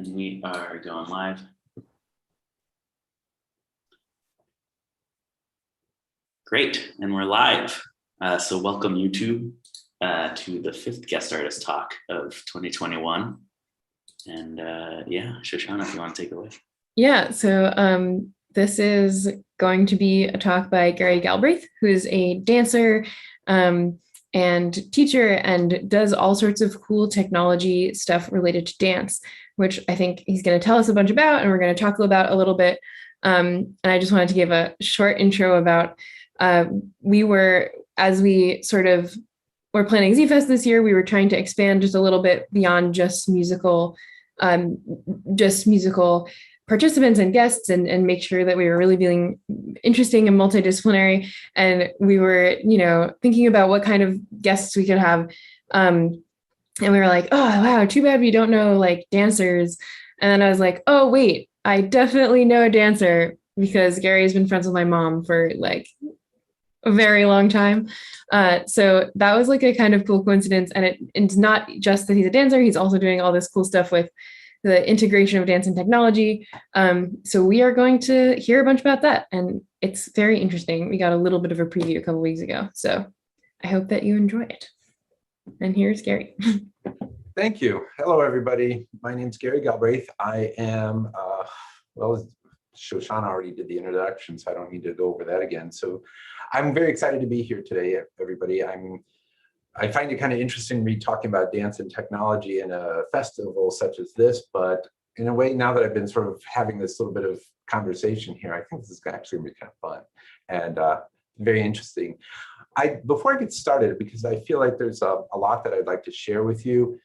And we are going live. Great, and we're live. So welcome YouTube to the fifth guest artist talk of 2021. And yeah, Shoshana, if you want to take it away. Yeah, so this is going to be a talk by Gary Galbraith, who is a dancer and teacher and does all sorts of cool technology stuff related to dance, which I think he's going to tell us a bunch about, and we're going to talk about a little bit. And I just wanted to give a short intro about as we sort of were planning zFest this year, we were trying to expand just a little bit beyond just musical participants and guests and make sure that we were really being interesting and multidisciplinary. And we were, thinking about what kind of guests we could have. And we were like, oh, wow, too bad we don't know like dancers. And then I was like, oh, wait, I definitely know a dancer because Gary has been friends with my mom for like a very long time. So that was like a kind of cool coincidence. And it's not just that he's a dancer, he's also doing all this cool stuff with the integration of dance and technology. So we are going to hear a bunch about that. And it's very interesting. We got a little bit of a preview a couple of weeks ago. So I hope that you enjoy it. And here's Gary. Thank you. Hello, everybody. My name's Gary Galbraith. I am, well, Shoshana already did the introduction, so I don't need to go over that again. So I'm very excited to be here today, everybody. I find it kind of interesting to be talking about dance and technology in a festival such as this, but in a way, now that I've been sort of having this little bit of conversation here, I think this is actually going to be kind of fun and very interesting. Before I get started, because I feel like there's a lot that I'd like to share with you,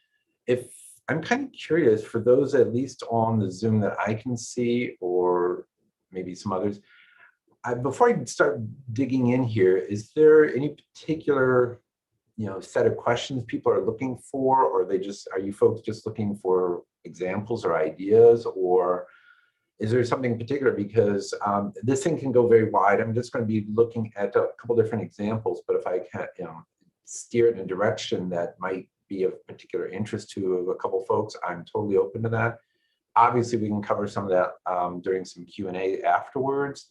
if I'm kind of curious for those at least on the Zoom that I can see, or maybe some others, before I start digging in here, is there any particular set of questions people are looking for, or are you folks just looking for examples or ideas, or is there something particular? Because this thing can go very wide. I'm just going to be looking at a couple different examples, but if I can steer it in a direction that might be of particular interest to a couple folks, I'm totally open to that. Obviously, we can cover some of that during some Q&A afterwards,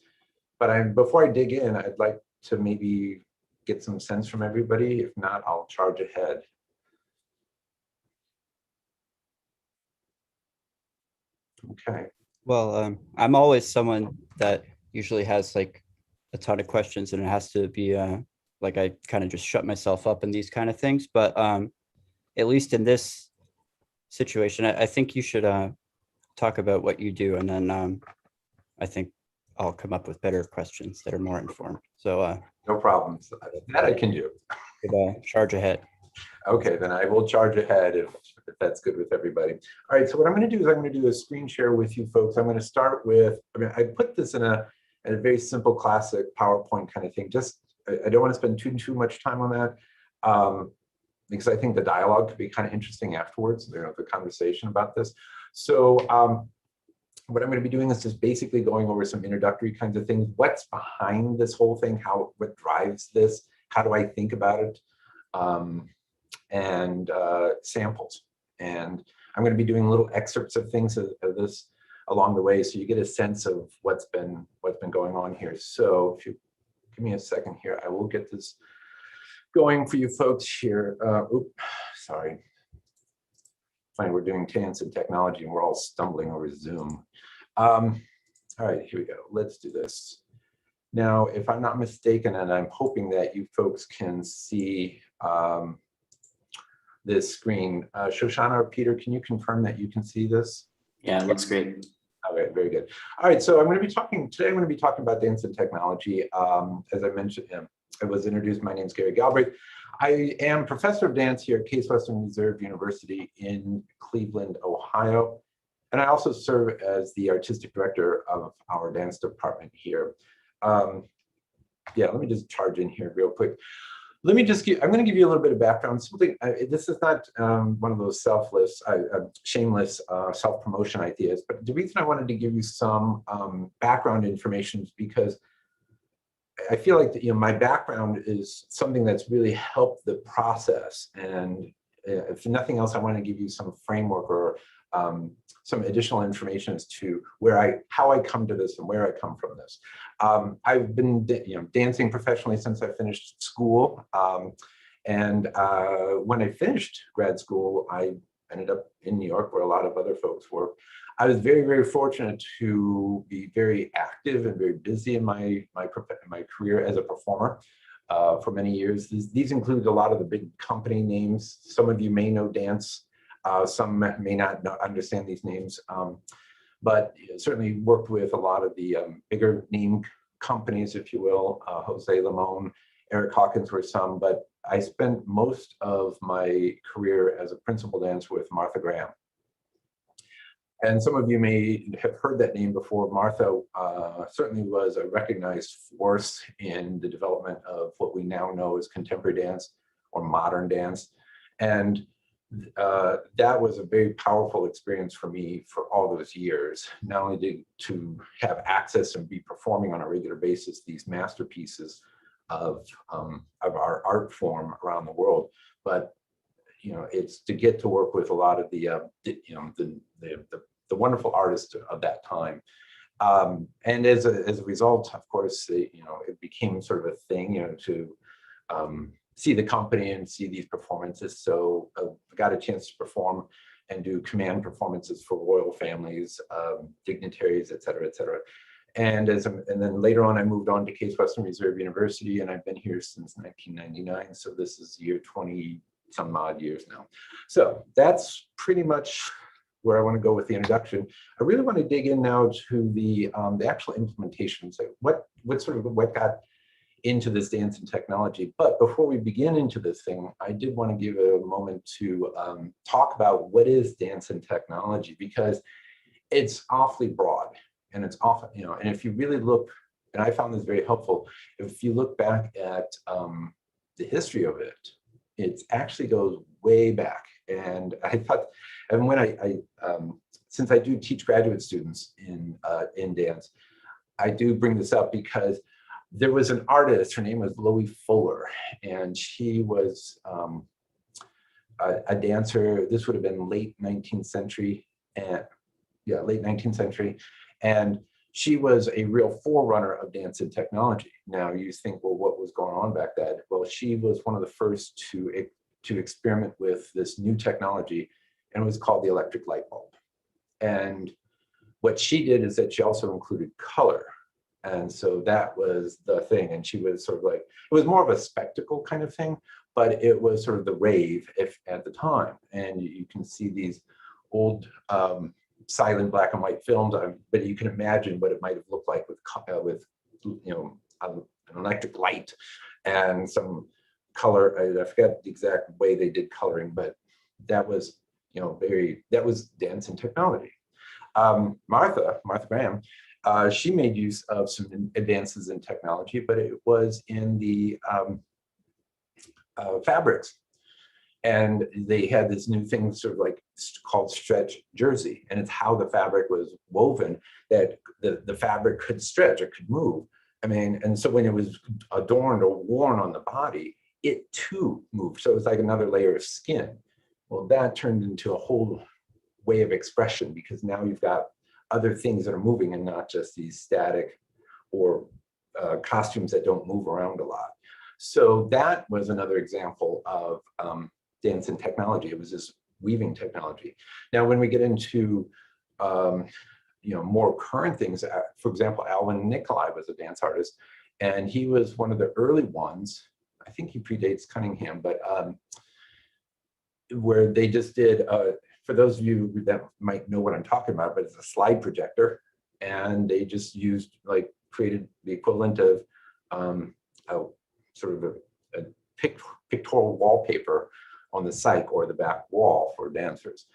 but before I dig in, I'd like to maybe get some sense from everybody. If not, I'll charge ahead. Okay. Well, I'm always someone that usually has like a ton of questions, and it has to be like I kind of just shut myself up in these kind of things. But at least in this situation, I think you should talk about what you do, and then I think I'll come up with better questions that are more informed. So no problems. That I can do. Charge ahead. Okay, then I will charge ahead if that's good with everybody. All right, so what I'm going to do is I'm going to do a screen share with you folks. I'm going to start with, I put this in a very simple classic PowerPoint kind of thing. Just, I don't want to spend too much time on that because I think the dialogue could be kind of interesting afterwards, the conversation about this. So what I'm going to be doing is just basically going over some introductory kinds of things. What's behind this whole thing? What drives this? How do I think about it? And samples. And I'm going to be doing little excerpts of things of this along the way, so you get a sense of what's been going on here. So if you give me a second here, I will get this going for you folks here. Oops, sorry. Fine, we're doing dance and technology, and we're all stumbling over Zoom. All right, here we go. Let's do this. Now, if I'm not mistaken, and I'm hoping that you folks can see this screen. Shoshana or Peter, can you confirm that you can see this? Yeah, it looks great. All right, very good. All right, so today I'm going to be talking about dance and technology. As I mentioned, I was introduced, my name is Gary Galbraith. I am professor of dance here at Case Western Reserve University in Cleveland, Ohio. And I also serve as the artistic director of our dance department here. Yeah, let me just charge in here real quick. I'm going to give you a little bit of background. This is not one of those shameless self-promotion ideas, but the reason I wanted to give you some background information is because I feel like my background is something that's really helped the process. And if nothing else, I want to give you some framework or some additional information as to how I come to this and where I come from this. I've been dancing professionally since I finished school. And when I finished grad school, I ended up in New York, where a lot of other folks were. I was very, very fortunate to be very active and very busy in my career as a performer for many years. These include a lot of the big company names. Some of you may know dance. Some may not understand these names, but certainly worked with a lot of the bigger name companies, if you will. Jose Limon, Eric Hawkins were some, but I spent most of my career as a principal dancer with Martha Graham. And some of you may have heard that name before. Martha certainly was a recognized force in the development of what we now know as contemporary dance or modern dance. And that was a very powerful experience for me for all those years, not only to have access and be performing on a regular basis these masterpieces of our art form around the world, but it's to get to work with a lot of the wonderful artists of that time. And as a result, of course, it became sort of a thing, to see the company and see these performances. So I got a chance to perform and do command performances for royal families, dignitaries, et cetera, et cetera. And then later on, I moved on to Case Western Reserve University, and I've been here since 1999. So this is year 20 some odd years now. So that's pretty much where I want to go with the introduction. I really want to dig in now to the actual implementation. So what got into this dance and technology. But before we begin into this thing, I did want to give a moment to talk about what is dance and technology, because it's awfully broad, and it's often, and if you really look, and I found this very helpful, if you look back at the history of it, it actually goes way back. And I thought, and when since I do teach graduate students in dance, I do bring this up because there was an artist, her name was Loie Fuller, and she was a dancer. This would have been late 19th century, late 19th century. And she was a real forerunner of dance and technology. Now you think, well, what was going on back then? Well, she was one of the first to experiment with this new technology, and it was called the electric light bulb. And what she did is that she also included color. And so that was the thing. And she was sort of like, it was more of a spectacle kind of thing, but it was sort of the rave at the time. And you can see these old silent black and white films, but you can imagine what it might have looked like with an electric light and some color. I forget the exact way they did coloring, but that was, that was dance and technology. Martha Graham, she made use of some advances in technology, but it was in the fabrics. And they had this new thing sort of like called stretch jersey. And it's how the fabric was woven that the fabric could stretch, it could move. I mean, and so when it was adorned or worn on the body, it too moved. So it was like another layer of skin. Well, that turned into a whole way of expression, because now you've got other things that are moving and not just these static or costumes that don't move around a lot. So that was another example of dance and technology. It was this weaving technology. Now, when we get into more current things, for example, Alvin Nicolai was a dance artist, and he was one of the early ones. I think he predates Cunningham, but where they just did, for those of you that might know what I'm talking about, but it's a slide projector, and they just created the equivalent of sort of a pictorial wallpaper on the cyc or the back wall for dancers.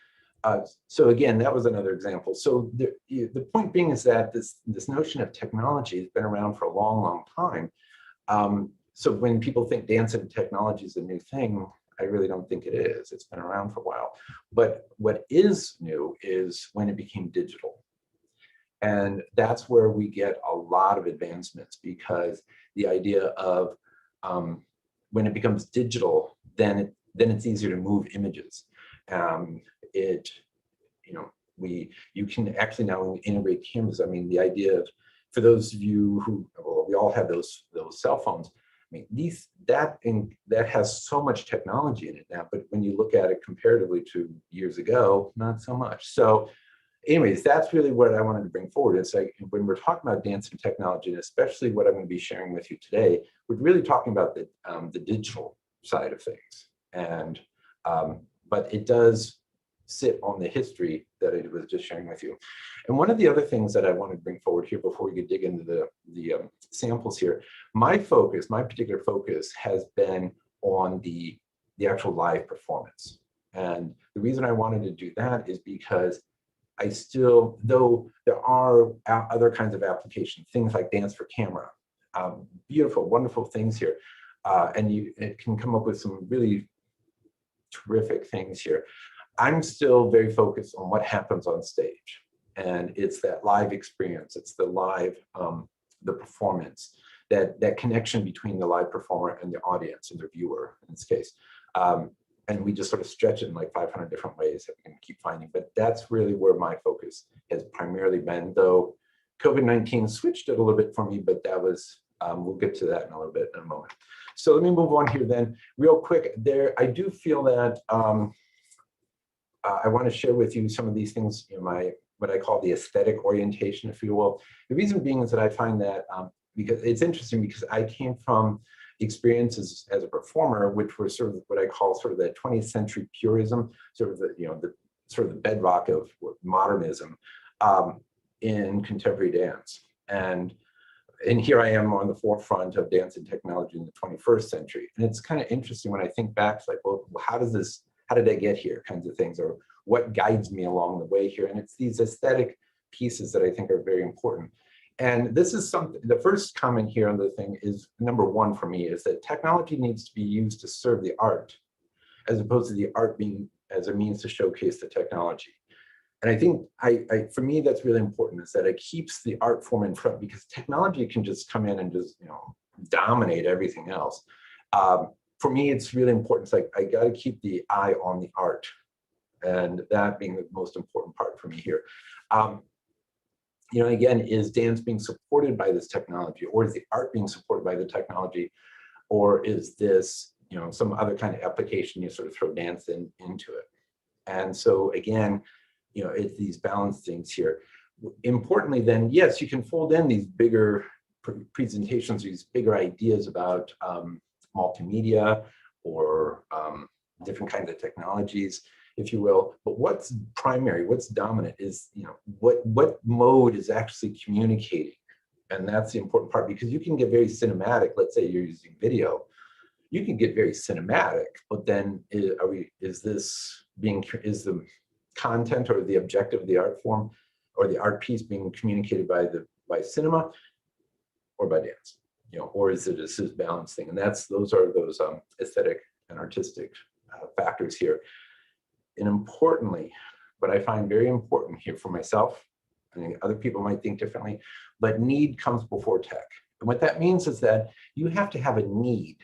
So again, that was another example. So the point being is that this notion of technology has been around for a long, long time. So when people think dance and technology is a new thing, I really don't think it is. It's been around for a while. But what is new is when it became digital. And that's where we get a lot of advancements, because the idea of when it becomes digital, then it's easier to move images. you can actually now integrate cameras. I mean, the idea of, for those of you who, well, we all have those cell phones. I mean, that has so much technology in it now, but when you look at it comparatively to years ago, not so much. So anyways, that's really what I wanted to bring forward. It's like when we're talking about dance and technology, and especially what I'm going to be sharing with you today, we're really talking about the digital side of things. And but it does sit on the history that I was just sharing with you. And one of the other things that I wanted to bring forward here before we could dig into the samples here, my particular focus has been on the actual live performance. And the reason I wanted to do that is because I still, though there are other kinds of applications, things like dance for camera, beautiful, wonderful things here. And it can come up with some really terrific things here. I'm still very focused on what happens on stage, and it's that live experience. It's the live, the performance, that connection between the live performer and the audience and the viewer in this case. And we just sort of stretch it in like 500 different ways that we can keep finding. But that's really where my focus has primarily been, though COVID-19 switched it a little bit for me, but that was, we'll get to that in a little bit in a moment. So let me move on here then real quick. I do feel that I want to share with you some of these things in what I call the aesthetic orientation, if you will. The reason being is that I find that because it's interesting, because I came from experiences as a performer, which were sort of what I call sort of the 20th century purism, sort of the bedrock of modernism in contemporary dance. And here I am on the forefront of dance and technology in the 21st century. And it's kind of interesting when I think back, it's like, well, how did I get here, kinds of things, or what guides me along the way here? And it's these aesthetic pieces that I think are very important. And this is something, the first comment here on the thing is, number one for me, is that technology needs to be used to serve the art, as opposed to the art being as a means to showcase the technology. And I think, for me, that's really important, is that it keeps the art form in front, because technology can just come in and just, dominate everything else. For me, it's really important. It's like, I got to keep the eye on the art, and that being the most important part for me here. Again, is dance being supported by this technology, or is the art being supported by the technology, or is this, some other kind of application you sort of throw dance into it? And so again, it's these balanced things here. Importantly, then, yes, you can fold in these bigger presentations, these bigger ideas about multimedia or different kinds of technologies, if you will. But what's primary, what's dominant is, what mode is actually communicating. And that's the important part, because you can get very cinematic. Let's say you're using video, you can get very cinematic, but then is the content or the objective of the art form or the art piece being communicated by cinema or by dance? Or is it this balanced thing? And those are those aesthetic and artistic factors here. And importantly, what I find very important here for myself, I think other people might think differently, but need comes before tech. And what that means is that you have to have a need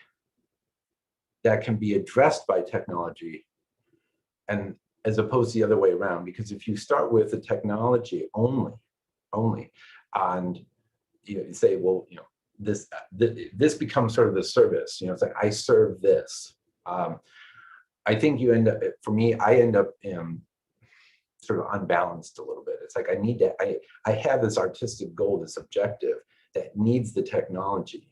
that can be addressed by technology, and as opposed to the other way around. Because if you start with the technology only, and you say, well, this becomes sort of the service. It's like, I serve this. I think you end up, for me, I end up sort of unbalanced a little bit. It's like, I have this artistic goal, this objective that needs the technology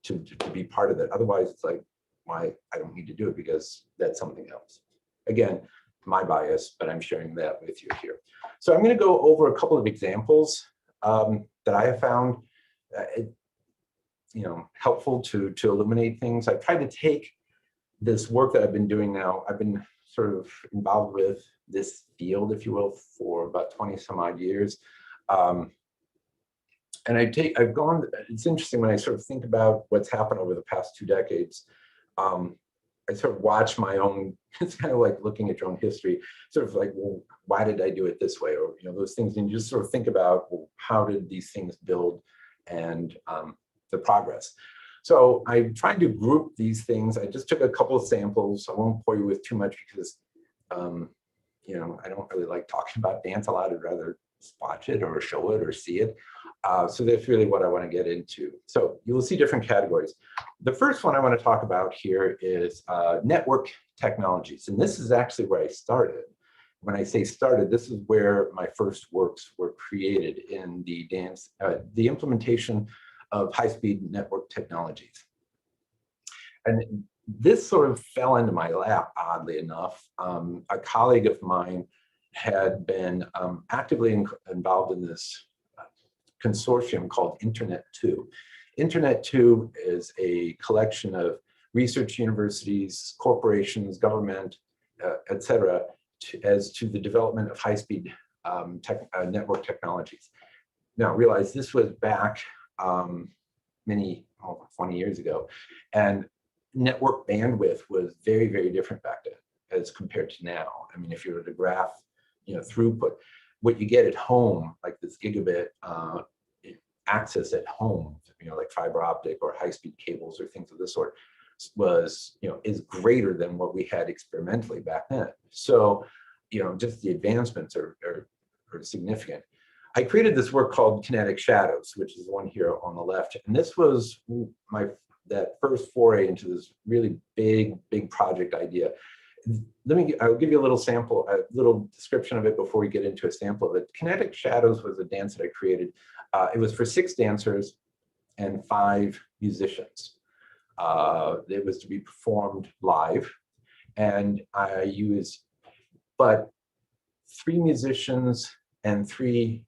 to be part of it. Otherwise, it's like, why I don't need to do it, because that's something else. Again, my bias, but I'm sharing that with you here. So I'm going to go over a couple of examples that I have found helpful to illuminate things. I try to take this work that I've been doing now. I've been sort of involved with this field, if you will, for about 20 some odd years. And it's interesting when I sort of think about what's happened over the past 2 decades. I sort of watch my own, it's kind of like looking at your own history, sort of like, well, why did I do it this way? Or, those things, and you just sort of think about, well, how did these things build, and the progress. So I tried to group these things. I just took a couple of samples. I won't bore you with too much, because I don't really like talking about dance a lot. I'd rather watch it or show it or see it. So that's really what I want to get into. So you will see different categories. The first one I want to talk about here is network technologies. And this is actually where I started. When I say started, this is where my first works were created in the the implementation of high-speed network technologies. And this sort of fell into my lap, oddly enough. A colleague of mine had been actively involved in this consortium called Internet2. Internet2 is a collection of research universities, corporations, government, et cetera, as to the development of high-speed network technologies. Now, realize this was back 20 years ago, and network bandwidth was very, very different back then as compared to now. I mean, if you were to graph, throughput, what you get at home, like this gigabit access at home, like fiber optic or high-speed cables or things of this sort, was, is greater than what we had experimentally back then. So, just the advancements are significant. I created this work called Kinetic Shadows, which is the one here on the left. And this was that first foray into this really big project idea. I'll give you a little sample, a little description of it before we get into a sample of it. Kinetic Shadows was a dance that I created. It was for 6 dancers and 5 musicians. It was to be performed live, and I used, but 3 musicians and 3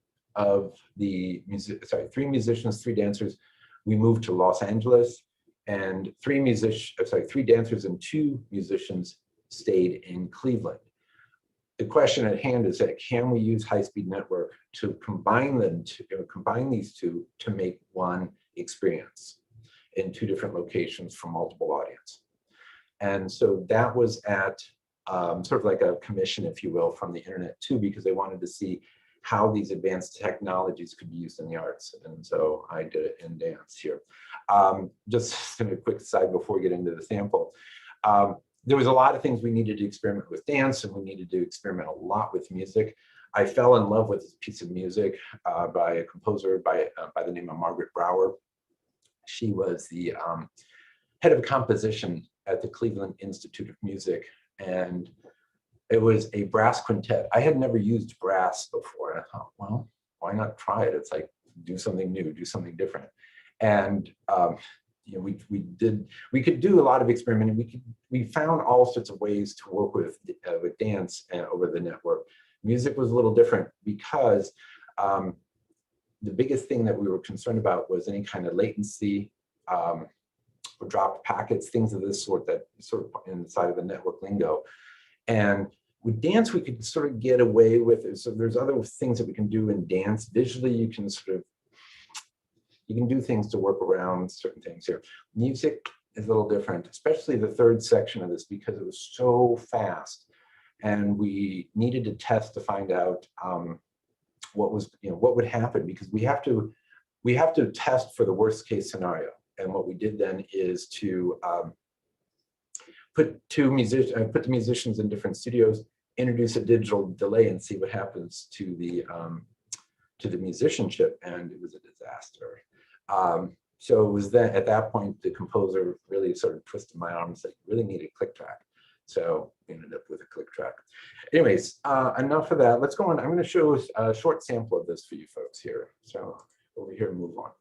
musicians, 3 dancers, we moved to Los Angeles, and 3 dancers and 2 musicians stayed in Cleveland. The question at hand is that, can we use high-speed network to combine these two to make one experience in 2 different locations for multiple audience? And so that was at sort of like a commission, if you will, from the Internet2, because they wanted to see how these advanced technologies could be used in the arts. And so I did it in dance here. Just a quick side before we get into the sample. There was a lot of things we needed to experiment with dance, and we needed to experiment a lot with music. I fell in love with this piece of music by a composer by the name of Margaret Brower. She was the head of composition at the Cleveland Institute of Music, and it was a brass quintet. I had never used brass before, and I thought, well, why not try it? It's like, do something new, do something different. And we could do a lot of experimenting. We found all sorts of ways to work with dance over the network. Music was a little different because the biggest thing that we were concerned about was any kind of latency or dropped packets, things of this sort that sort of inside of the network lingo. And with dance, we could sort of get away with it. So there's other things that we can do in dance. Visually, you can do things to work around certain things here. Music is a little different, especially the third section of this, because it was so fast. And we needed to test to find out what would happen, because we have to test for the worst case scenario. And what we did then is to put the musicians in different studios, introduce a digital delay, and see what happens to the musicianship. And it was a disaster. So it was then at that point the composer really sort of twisted my arm and said, "You really need a click track." So we ended up with a click track. Anyways, enough of that. Let's go on. I'm going to show a short sample of this for you folks here. So over here, move on.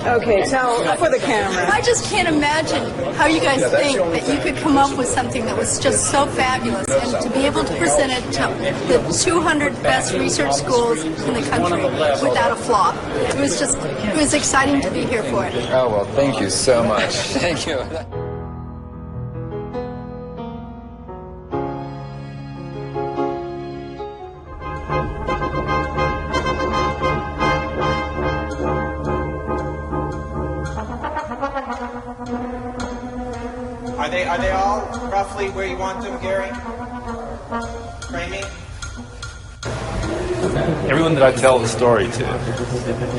Okay, tell for the camera. I just can't imagine how you guys think that you could come up with something that was just so fabulous, and to be able to present it to the 200 best research schools in the country without a flaw. It was exciting to be here for it. Oh, well, thank you so much. Thank you. Are they all roughly where you want them, Gary? Framing? Everyone that I tell the story to,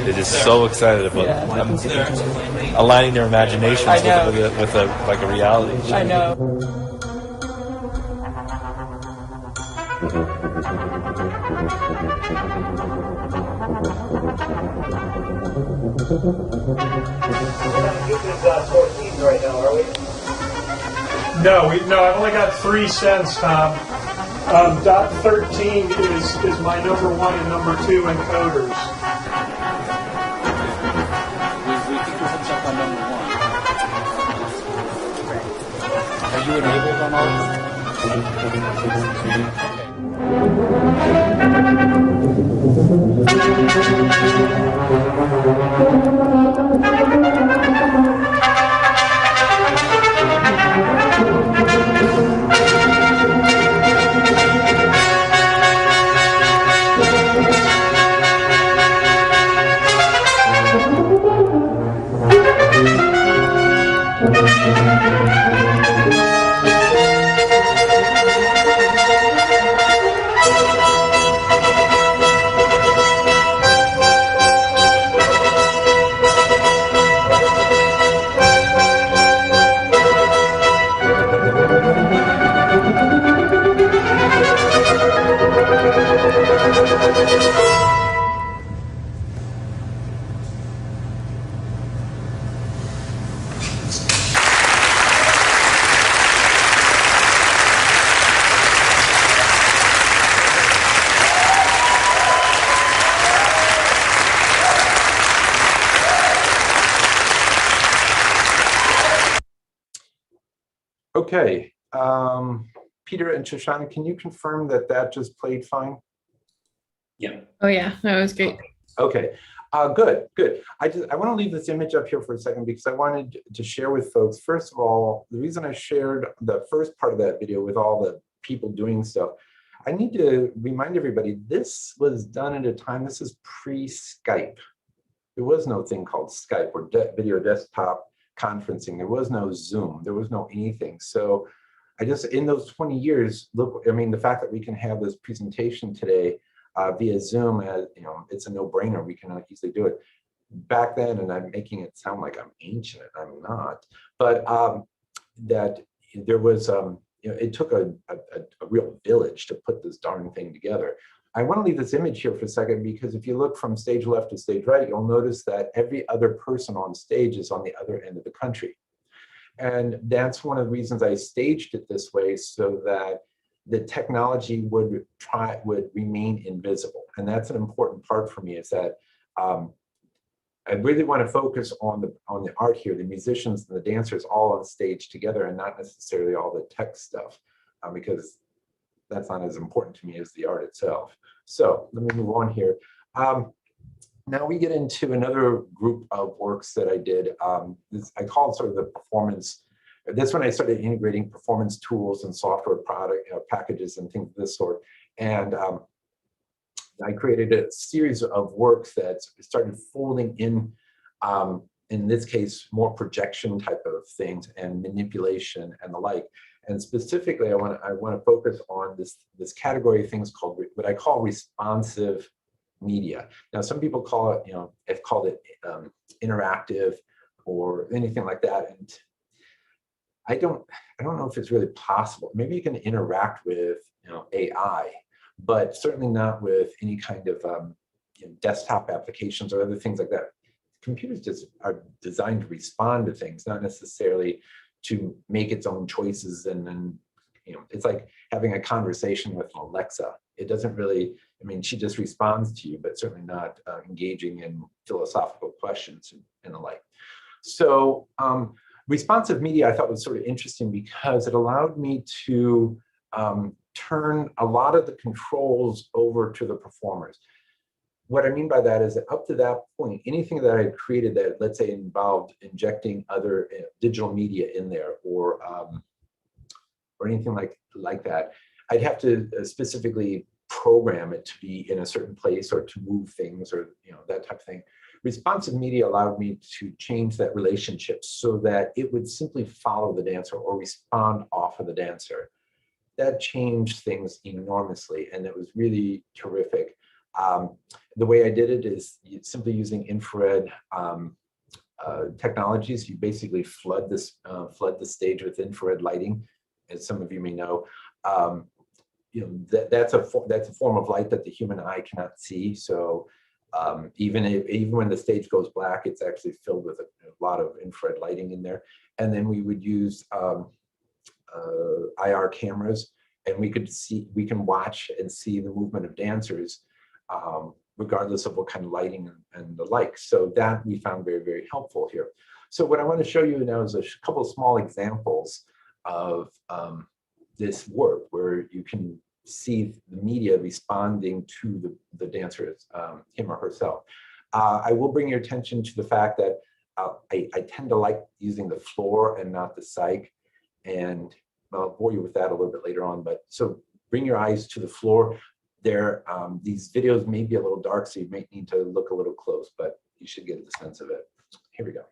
they're just so excited about aligning their imaginations with a reality. I know. No, I've only got 3 cents, Tom. Dot 13 is my number 1 and number 2 encoders. We think we hooked up on number 1. Are you enabled on all Okay, Peter and Shoshana, can you confirm that that just played fine? Yeah. Oh yeah, that was great. Okay, good. I want to leave this image up here for a second because I wanted to share with folks, first of all, the reason I shared the first part of that video with all the people doing stuff, I need to remind everybody, this was done at a time, this is pre-Skype. There was no thing called Skype or video desktop conferencing. There was no Zoom. There was no anything. So I just, in those 20 years, look, I mean, the fact that we can have this presentation today via Zoom, it's a no-brainer. We can easily do it. Back then, and I'm making it sound like I'm ancient, I'm not, but that there was, it took a real village to put this darn thing together. I want to leave this image here for a second because if you look from stage left to stage right, you'll notice that every other person on stage is on the other end of the country. And that's one of the reasons I staged it this way, so that the technology would remain invisible. And that's an important part for me, is that I really want to focus on the art here, the musicians and the dancers all on stage together, and not necessarily all the tech stuff, because that's not as important to me as the art itself. So let me move on here. Now we get into another group of works that I did. I call it sort of the performance. This one I started integrating performance tools and software product packages and things of this sort. And I created a series of works that started folding in this case, more projection type of things and manipulation and the like. And specifically, I want to focus on this category of things called what I call responsive media. Now, some people call it, have called it interactive or anything like that. And I don't know if it's really possible. Maybe you can interact with AI, but certainly not with any kind of desktop applications or other things like that. Computers just are designed to respond to things, not necessarily to make its own choices. And then, it's like having a conversation with Alexa. It doesn't really, she just responds to you, but certainly not engaging in philosophical questions and the like. So responsive media I thought was sort of interesting because it allowed me to turn a lot of the controls over to the performers. What I mean by that is that up to that point, anything that I had created that, let's say, involved injecting other digital media in there or anything like that, I'd have to specifically program it to be in a certain place or to move things or that type of thing. responsive media allowed me to change that relationship so that it would simply follow the dancer or respond off of the dancer. That changed things enormously, and it was really terrific. The way I did it is simply using infrared technologies. You basically flood the stage with infrared lighting, as some of you may know. That's a form of light that the human eye cannot see. So even when the stage goes black, it's actually filled with a lot of infrared lighting in there. And then we would use IR cameras, and we can watch and see the movement of dancers, regardless of what kind of lighting and the like. So that we found very, very helpful here. So what I want to show you now is a couple of small examples of this work where you can see the media responding to the dancer, him or herself. I will bring your attention to the fact that I tend to like using the floor and not the psych, and I'll bore you with that a little bit later on. But so bring your eyes to the floor. These videos may be a little dark, so you may need to look a little close, but you should get the sense of it. Here we go.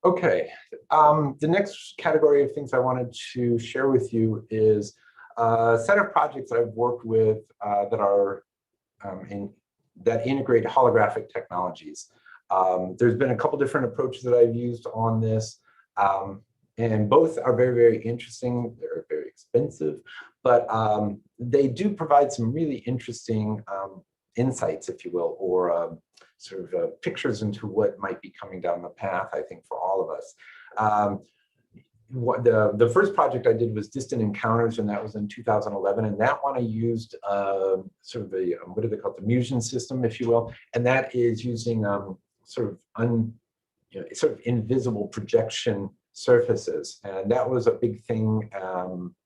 Okay, the next category of things I wanted to share with you is a set of projects that I've worked with that integrate holographic technologies. There's been a couple different approaches that I've used on this, and both are very, very interesting. They're very expensive, but they do provide some really interesting insights, if you will, or sort of pictures into what might be coming down the path, I think, for all of us. The first project I did was Distant Encounters, and that was in 2011. And that one I used sort of a, what do they call it, the Musion system, if you will. And that is using sort of invisible projection surfaces. And that was a big thing.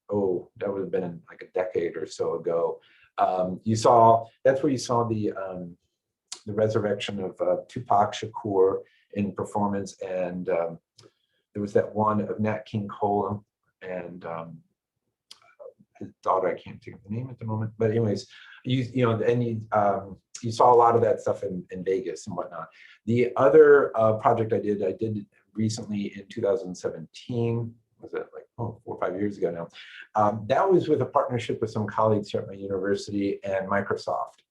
Oh, that would have been like a decade or so ago. That's where you saw the resurrection of Tupac Shakur in performance, and there was that one of Nat King Cole and his daughter. I can't think of the name at the moment, but anyways, you saw a lot of that stuff in Vegas and whatnot. The other project I did recently in 2017. Was it like 4 or 5 years ago now? That was with a partnership with some colleagues here at my university and Microsoft.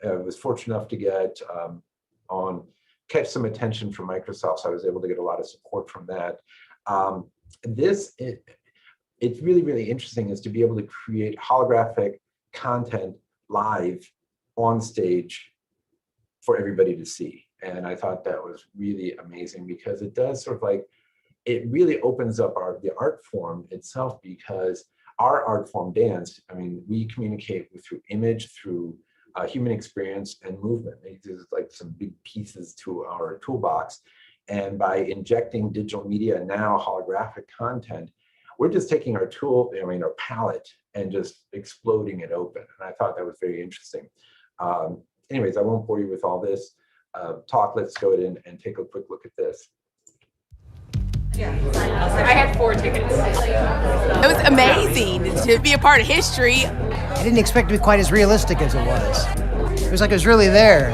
I was fortunate enough to get on catch some attention from Microsoft, so I was able to get a lot of support from that. It's really, really interesting is to be able to create holographic content live on stage for everybody to see. And I thought that was really amazing because it does sort of like, it really opens up the art form itself, because our art form, dance, I mean, we communicate through image, through human experience and movement. There's like some big pieces to our toolbox. And by injecting digital media and now holographic content, we're just taking our our palette and just exploding it open. And I thought that was very interesting. Anyways, I won't bore you with all this talk. Let's go ahead and take a quick look at this. I had 4 tickets. It was amazing to be a part of history. I didn't expect it to be quite as realistic as it was. It was like it was really there.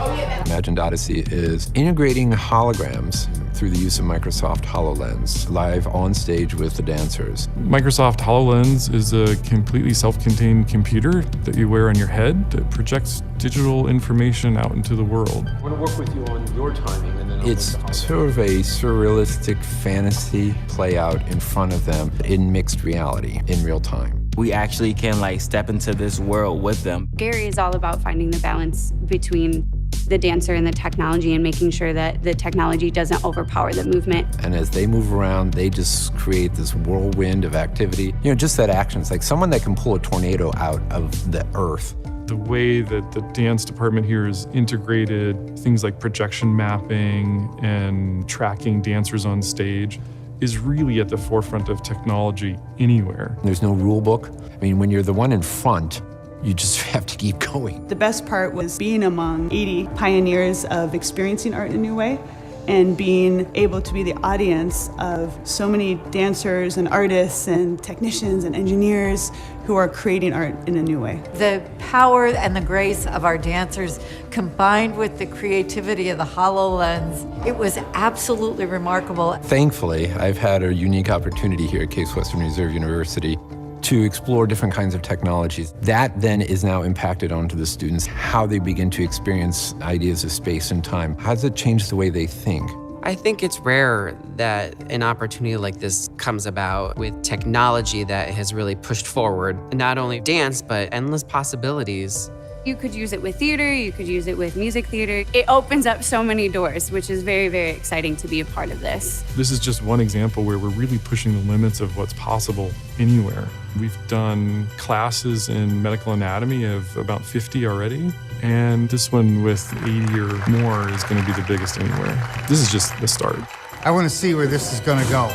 Imagined Odyssey is integrating holograms through the use of Microsoft HoloLens, live on stage with the dancers. Microsoft HoloLens is a completely self-contained computer that you wear on your head that projects digital information out into the world. I want to work with you on your timing, and then it's sort of a surrealistic fantasy play out in front of them in mixed reality, in real time. We actually can like step into this world with them. Gary is all about finding the balance between the dancer and the technology and making sure that the technology doesn't overpower the movement. And as they move around, they just create this whirlwind of activity. You know, just that action. It's like someone that can pull a tornado out of the earth. The way that the dance department here is integrated things like projection mapping and tracking dancers on stage is really at the forefront of technology anywhere. There's no rule book. I mean, when you're the one in front, you just have to keep going. The best part was being among 80 pioneers of experiencing art in a new way and being able to be the audience of so many dancers and artists and technicians and engineers who are creating art in a new way. The power and the grace of our dancers combined with the creativity of the HoloLens, it was absolutely remarkable. Thankfully, I've had a unique opportunity here at Case Western Reserve University to explore different kinds of technologies. That then is now impacted onto the students, how they begin to experience ideas of space and time. How does it change the way they think? I think it's rare that an opportunity like this comes about with technology that has really pushed forward not only dance, but endless possibilities. You could use it with theater, you could use it with music theater. It opens up so many doors, which is very, very exciting to be a part of this. This is just one example where we're really pushing the limits of what's possible anywhere. We've done classes in medical anatomy of about 50 already, and this one with 80 or more is going to be the biggest anywhere. This is just the start. I want to see where this is going to go.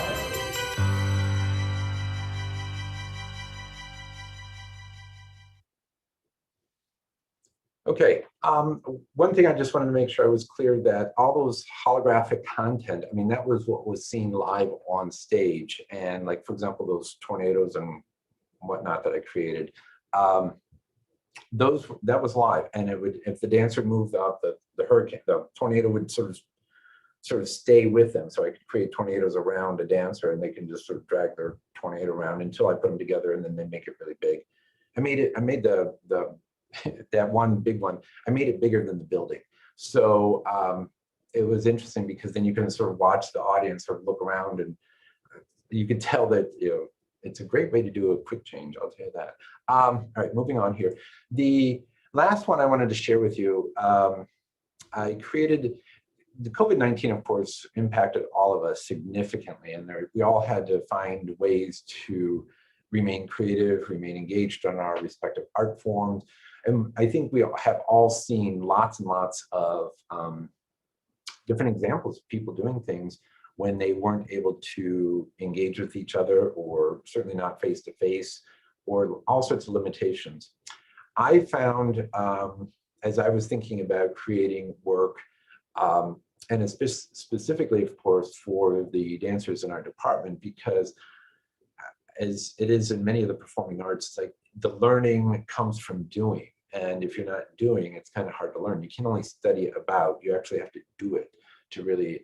Okay, one thing I just wanted to make sure I was clear that all those holographic content, I mean, that was what was seen live on stage. And like, for example, those tornadoes and whatnot that I created, that was live. And it would, if the dancer moved out, the hurricane, the tornado would sort of stay with them. So I could create tornadoes around a dancer and they can just sort of drag their tornado around until I put them together and then they make it really big. I made that one big one, I made it bigger than the building. So it was interesting because then you can sort of watch the audience sort of look around and you can tell that, you know, it's a great way to do a quick change, I'll tell you that. All right, moving on here. The last one I wanted to share with you, I created, the COVID-19, of course, impacted all of us significantly, and we all had to find ways to remain creative, remain engaged on our respective art forms. And I think we have all seen lots and lots of different examples of people doing things when they weren't able to engage with each other, or certainly not face-to-face, or all sorts of limitations. I found, as I was thinking about creating work, and specifically, of course, for the dancers in our department, because as it is in many of the performing arts, it's like the learning comes from doing. And if you're not doing, it's kind of hard to learn. You can only study about, you actually have to do it to really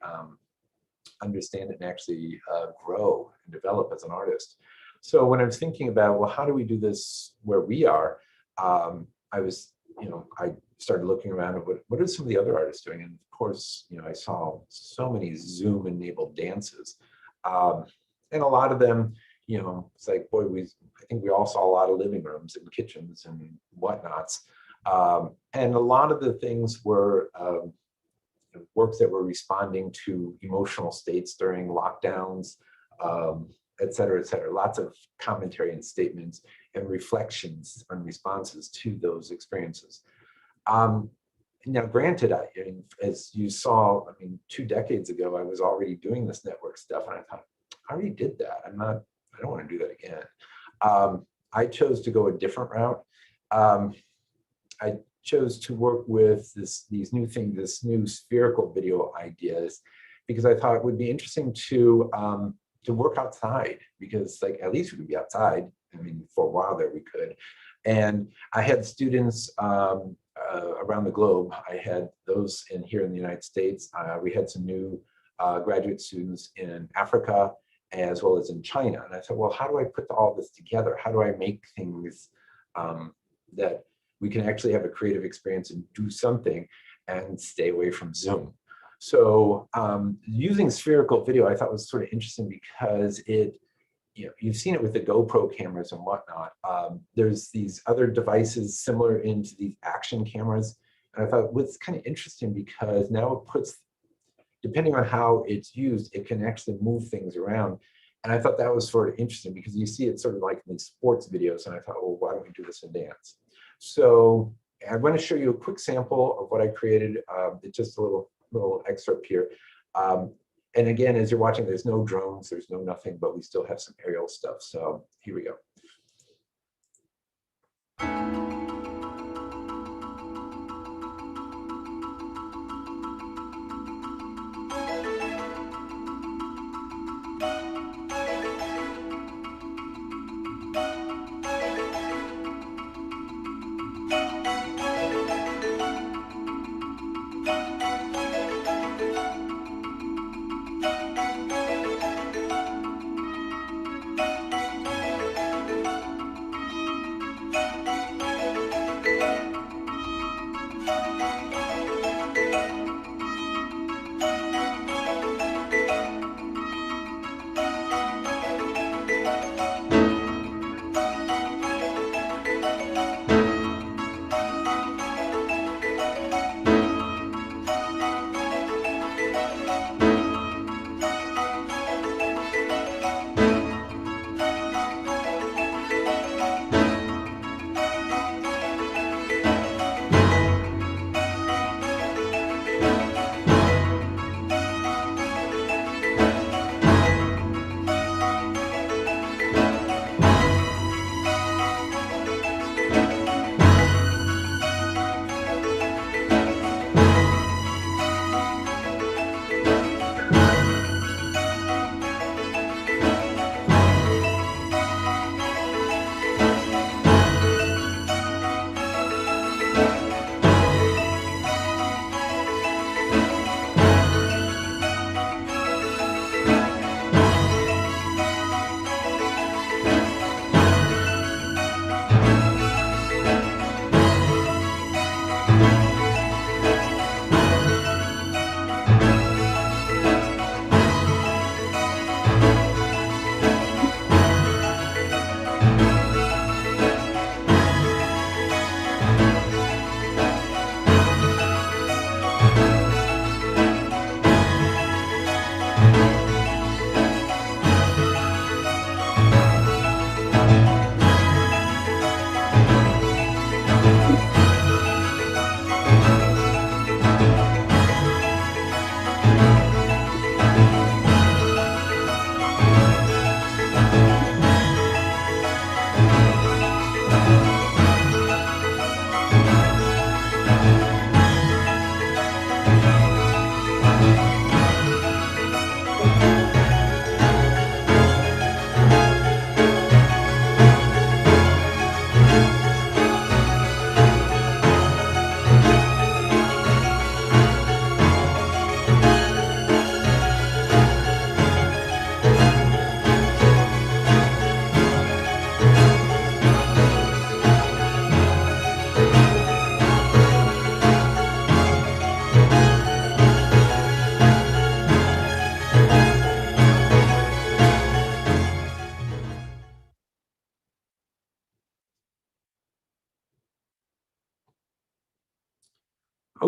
understand it and actually grow and develop as an artist. So when I was thinking about, well, how do we do this where we are? I was, you know, I started looking around at what are some of the other artists doing? And of course, I saw so many Zoom-enabled dances. And a lot of them, it's like, boy, I think we all saw a lot of living rooms and kitchens and whatnots. And a lot of the things were works that were responding to emotional states during lockdowns, et cetera, et cetera. Lots of commentary and statements and reflections and responses to those experiences. Now, granted, as you saw, 2 decades ago, I was already doing this network stuff, and I thought, I already did that. I don't want to do that again. I chose to go a different route. I chose to work with these new things, this new spherical video ideas, because I thought it would be interesting to work outside, because at least we could be outside. For a while there we could. And I had students around the globe. I had those here in the United States. We had some new graduate students in Africa as well as in China. And I thought, well, how do I put all this together? How do I make things that we can actually have a creative experience and do something and stay away from Zoom? So using spherical video, I thought was sort of interesting because you've seen it with the GoPro cameras and whatnot. There's these other devices similar into these action cameras. And I thought what's kind of interesting because now it puts, depending on how it's used, it can actually move things around. And I thought that was sort of interesting because you see it sort of like in these sports videos. And I thought, well, why don't we do this in dance? So I'm going to show you a quick sample of what I created. It's just a little excerpt here. And again, as you're watching, there's no drones, there's no nothing, but we still have some aerial stuff. So here we go.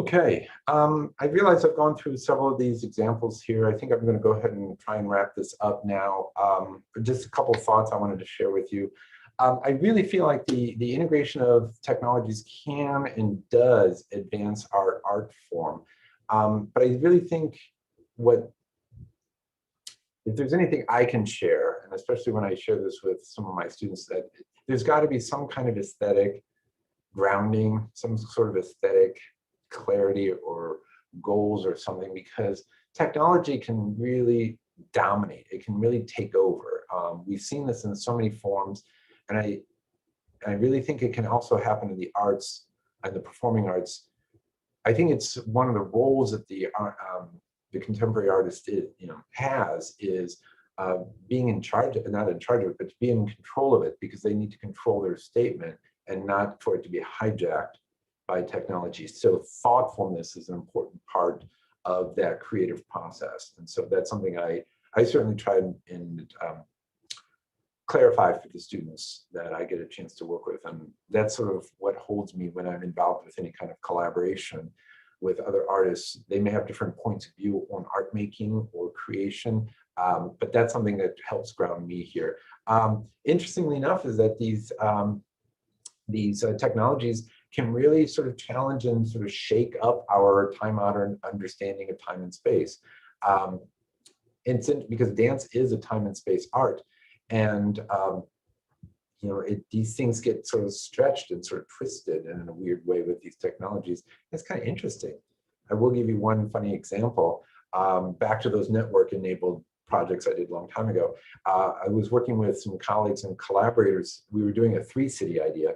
Okay, I realize I've gone through several of these examples here. I think I'm going to go ahead and try and wrap this up now. But just a couple of thoughts I wanted to share with you. I really feel like the integration of technologies can and does advance our art form. But I really think if there's anything I can share, and especially when I share this with some of my students, that there's got to be some kind of aesthetic grounding, some sort of aesthetic clarity or goals or something, because technology can really dominate. It can really take over. We've seen this in so many forms, and I really think it can also happen in the arts and the performing arts. I think it's one of the roles that the contemporary artist has is being in charge, not in charge of it, but to be in control of it, because they need to control their statement and not for it to be hijacked by technology. So thoughtfulness is an important part of that creative process. And so that's something I certainly try and clarify for the students that I get a chance to work with. And that's sort of what holds me when I'm involved with any kind of collaboration with other artists. They may have different points of view on art making or creation, but that's something that helps ground me here. Interestingly enough is that these technologies can really sort of challenge and sort of shake up our time-honored understanding of time and space. Because dance is a time and space art, and these things get sort of stretched and sort of twisted in a weird way with these technologies. It's kind of interesting. I will give you one funny example. Back to those network-enabled projects I did a long time ago. I was working with some colleagues and collaborators. We were doing a 3-city idea.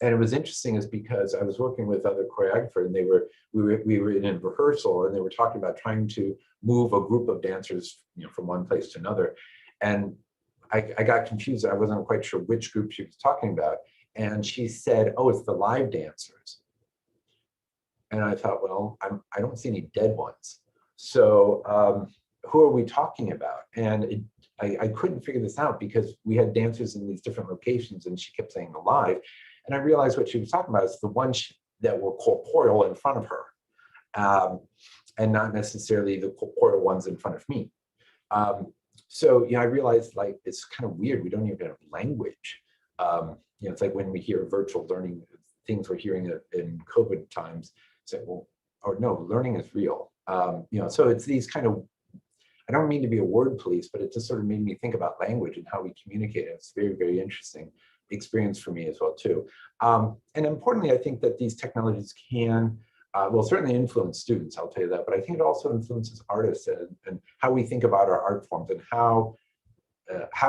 And it was interesting is because I was working with other choreographers, and we were in a rehearsal, and they were talking about trying to move a group of dancers, from one place to another. And I got confused. I wasn't quite sure which group she was talking about. And she said, "Oh, it's the live dancers." And I thought, well, I don't see any dead ones. So who are we talking about? And I couldn't figure this out because we had dancers in these different locations, and she kept saying alive. And I realized what she was talking about is the ones that were corporeal in front of her, and not necessarily the corporeal ones in front of me. So I realized it's kind of weird. We don't even have language. It's like when we hear virtual learning, things we're hearing in COVID times. Say, well, or no, learning is real. So it's these kind of. I don't mean to be a word police, but it just sort of made me think about language and how we communicate. It's very, very interesting experience for me as well too. And importantly, I think that these technologies can, certainly influence students, I'll tell you that, but I think it also influences artists and how we think about our art forms and how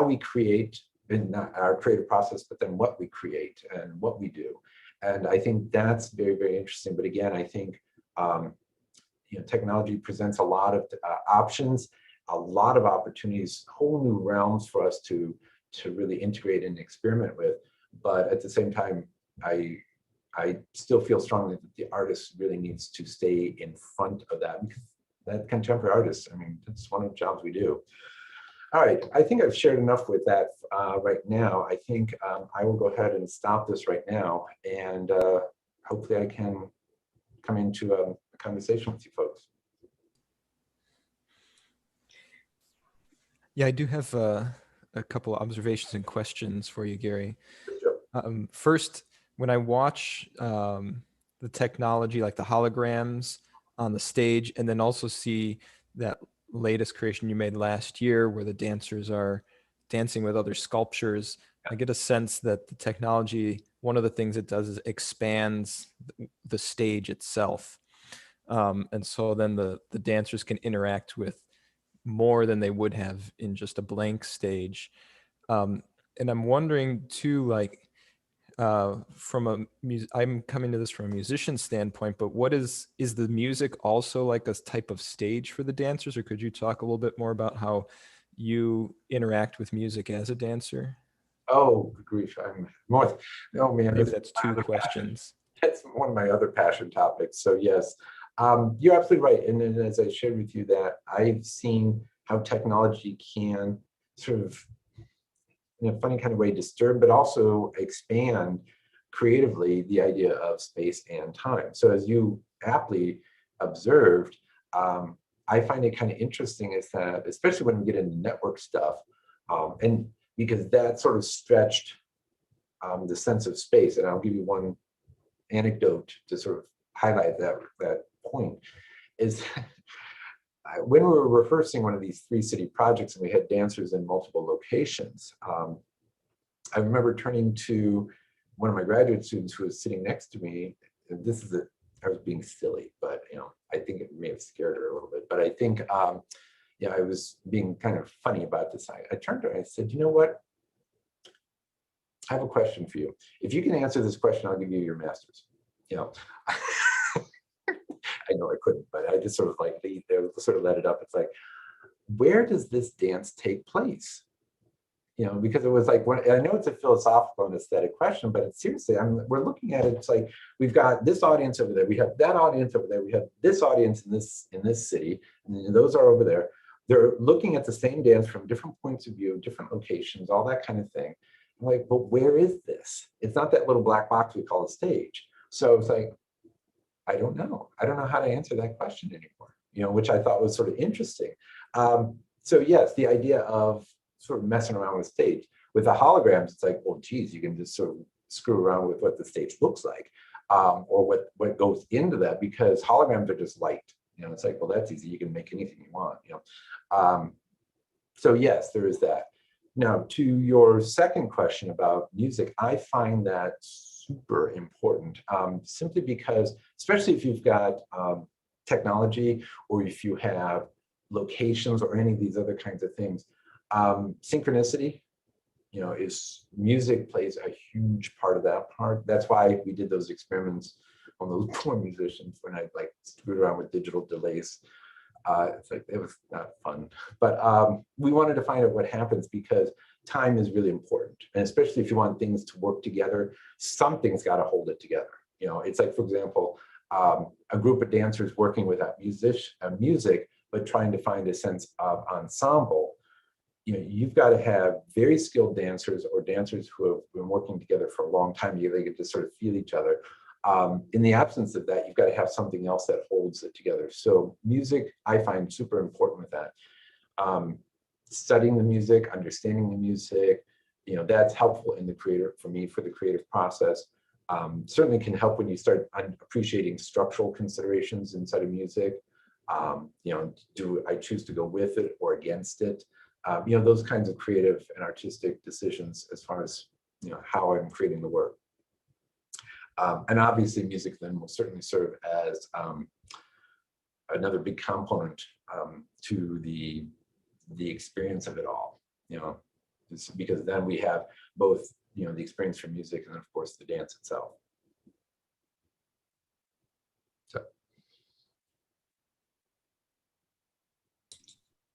we create in our creative process, but then what we create and what we do. And I think that's very, very interesting. But again, I think technology presents a lot of options, a lot of opportunities, whole new realms for us to really integrate and experiment with. But at the same time, I still feel strongly that the artist really needs to stay in front of that, because that contemporary artist, that's one of the jobs we do. All right, I think I've shared enough with that right now. I think I will go ahead and stop this right now, and hopefully I can come into a conversation with you folks. Yeah, I do have a couple of observations and questions for you, Gary. First, when I watch the technology, like the holograms on the stage, and then also see that latest creation you made last year where the dancers are dancing with other sculptures, I get a sense that the technology, one of the things it does is expands the stage itself. And so then the dancers can interact with more than they would have in just a blank stage. And I'm wondering too, I'm coming to this from a musician standpoint, but what is the music also like a type of stage for the dancers? Or could you talk a little bit more about how you interact with music as a dancer? Oh, good grief. I'm more. Oh man, maybe that's two questions. That's one of my other passion topics. So yes, you're absolutely right. And then as I shared with you that I've seen how technology can sort of, in a funny kind of way, disturb, but also expand creatively the idea of space and time. So as you aptly observed, I find it kind of interesting is that, especially when we get into network stuff, and because that sort of stretched the sense of space. And I'll give you one anecdote to sort of highlight that point, is when we were rehearsing one of these 3-city projects and we had dancers in multiple locations, I remember turning to one of my graduate students who was sitting next to me, and I was being silly, but I think it may have scared her a little bit. But I think I was being kind of funny about this. I turned to her and I said, you know what? I have a question for you. If you can answer this question, I'll give you your master's. I know I couldn't, but I just sort of let it up. It's like, where does this dance take place? Because it was like, I know it's a philosophical and aesthetic question, but it's seriously, we're looking at it. It's like, we've got this audience over there, we have that audience over there, we have this audience in this city, and those are over there. They're looking at the same dance from different points of view, different locations, all that kind of thing. I'm like, but where is this? It's not that little black box we call a stage. So it's like, I don't know how to answer that question anymore, which I thought was sort of interesting. So yes, the idea of sort of messing around with stage. With the holograms, it's like, well, geez, you can just sort of screw around with what the stage looks like, or what goes into that, because holograms are just light. It's like, well, that's easy. You can make anything you want. So yes, there is that. Now, to your second question about music, I find that super important, simply because, especially if you've got technology, or if you have locations or any of these other kinds of things, synchronicity, is music plays a huge part of that part. That's why we did those experiments on those poor musicians when I screwed around with digital delays. It's like, it was not fun, but we wanted to find out what happens, because time is really important. And especially if you want things to work together, something's got to hold it together. It's like, for example, a group of dancers working without music, but trying to find a sense of ensemble. You've got to have very skilled dancers, or dancers who have been working together for a long time. They get to sort of feel each other. In the absence of that, you've got to have something else that holds it together. So music, I find super important with that. Studying the music, understanding the music, that's helpful for the creative process. Certainly can help when you start appreciating structural considerations inside of music. Do I choose to go with it or against it? Those kinds of creative and artistic decisions as far as, how I'm creating the work. And obviously music then will certainly serve as another big component to the experience of it all, because then we have both, the experience from music and of course the dance itself.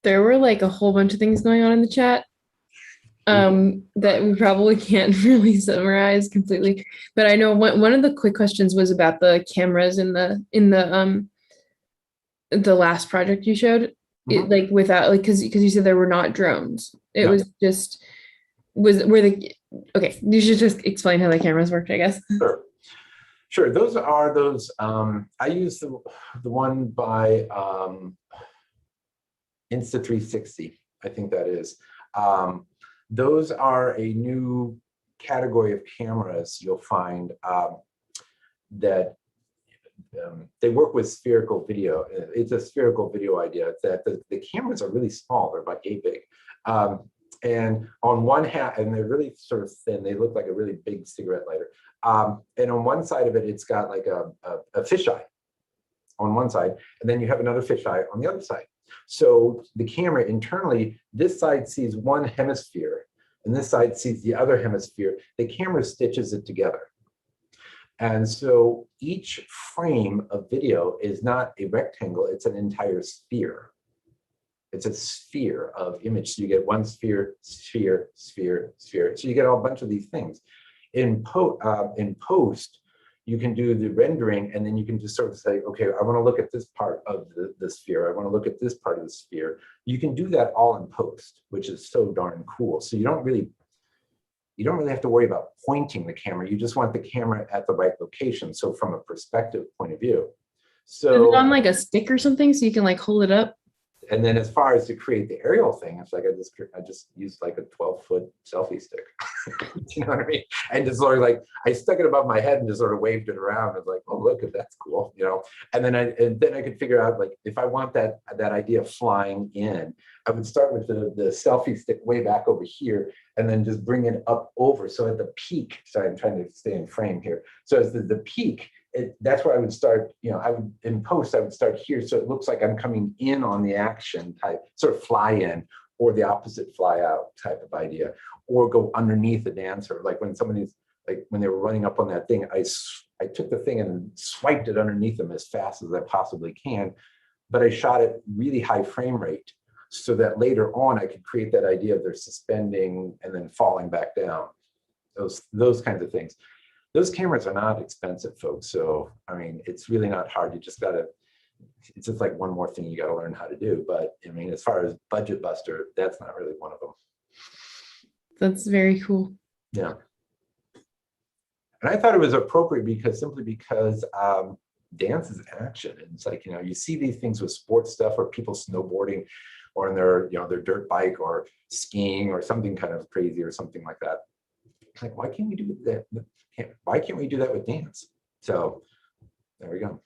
There were a whole bunch of things going on in the chat that we probably can't really summarize completely. But I know one of the quick questions was about the cameras in the last project you showed. It, without because you said there were not drones. It was just okay. You should just explain how the cameras worked, I guess. Sure. Those I use the one by Insta360, I think that is. Those are a new category of cameras you'll find that they work with spherical video. It's a spherical video idea. It's that the cameras are really small. They're about yay big. And on one hand, and they're really sort of thin. They look like a really big cigarette lighter. And on one side of it, it's got like a fisheye on one side, and then you have another fisheye on the other side. So the camera internally, this side sees one hemisphere, and this side sees the other hemisphere. The camera stitches it together. And so each frame of video is not a rectangle, it's an entire sphere. It's a sphere of image. So you get one sphere, sphere, sphere, sphere. So you get a bunch of these things. In post, you can do the rendering, and then you can just sort of say, okay, I want to look at this part of the sphere. I want to look at this part of the sphere. You can do that all in post, which is so darn cool. So you don't really you don't really have to worry about pointing the camera. You just want the camera at the right location. So from a perspective point of view. So Is it on like a stick or something so you can like hold it up? And then as far as to create the aerial thing, it's like I just used like a 12-foot selfie stick. You know what I mean? And just sort of like I stuck it above my head and just sort of waved it around. I was like, oh look, that's cool, you know. And then I could figure out like if I want that idea of flying in, I would start with the selfie stick way back over here and then just bring it up over. So at the peak, sorry, I'm trying to stay in frame here. So as the peak, that's where I would start, you know, in post, I would start here. So it looks like I'm coming in on the action type, sort of fly in, or the opposite fly out type of idea, or go underneath the dancer. Like when somebody's, like when they were running up on that thing, I took the thing and swiped it underneath them as fast as I possibly can. But I shot at really high frame rate so that later on I could create that idea of they're suspending and then falling back down. Those kinds of things. Those cameras are not expensive, folks. So, I mean, it's really not hard. You just gotta, it's just like one more thing you gotta learn how to do. But I mean, as far as budget buster, that's not really one of them. That's very cool. Yeah. And I thought it was appropriate because simply because dance is action. And it's like, you know, you see these things with sports stuff or people snowboarding or in their, you know, their dirt bike or skiing or something kind of crazy or something like that. Like, why can't we do that? Why can't we do that with dance? So there we go.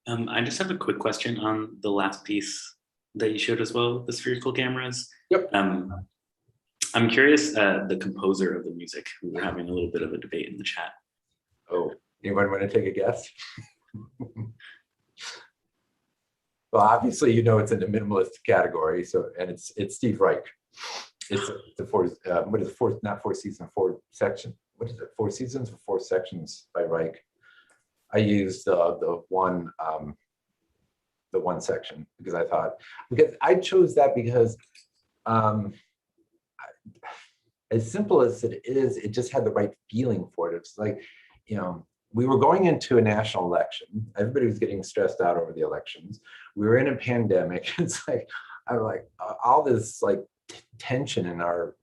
I just have a quick question on the last piece that you showed as well, the spherical cameras. Yep. I'm curious, the composer of the music. We were having a little bit of a debate in the chat. Oh, anyone want to take a guess? Well, obviously, you know, it's in the minimalist category. So, and it's Steve Reich. It's the four seasons or four sections by Reich. I used the one section because I chose that because as simple as it is, it just had the right feeling for it. It's like, you know, we were going into a national election. Everybody was getting stressed out over the elections. We were in a pandemic. It's like, I'm like all this like tension in our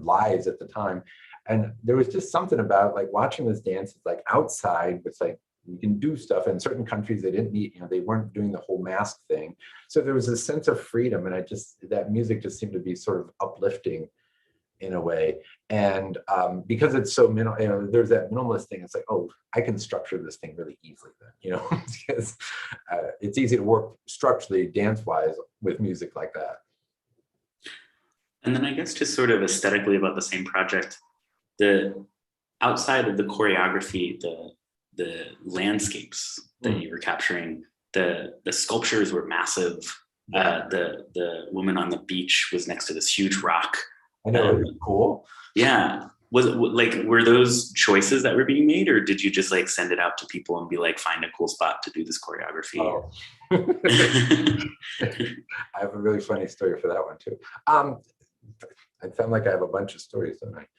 lives at the time. And there was just something about like watching this dance. It's like outside, it's like you can do stuff. In certain countries, they didn't need, you know, they weren't doing the whole mask thing. So there was a sense of freedom. And that music just seemed to be sort of uplifting in a way. And because it's so minimal, you know, there's that minimalist thing. It's like, oh, I can structure this thing really easily then, you know, because it's easy to work structurally, dance-wise, with music like that. And then I guess just sort of aesthetically about the same project, the outside of the choreography, the landscapes that you were capturing, the sculptures were massive. The woman on the beach was next to this huge rock. I know, cool. Yeah. Was it like, were those choices that were being made, or did you just like send it out to people and be like, find a cool spot to do this choreography? Oh. I have a really funny story for that one too. I sound like I have a bunch of stories tonight.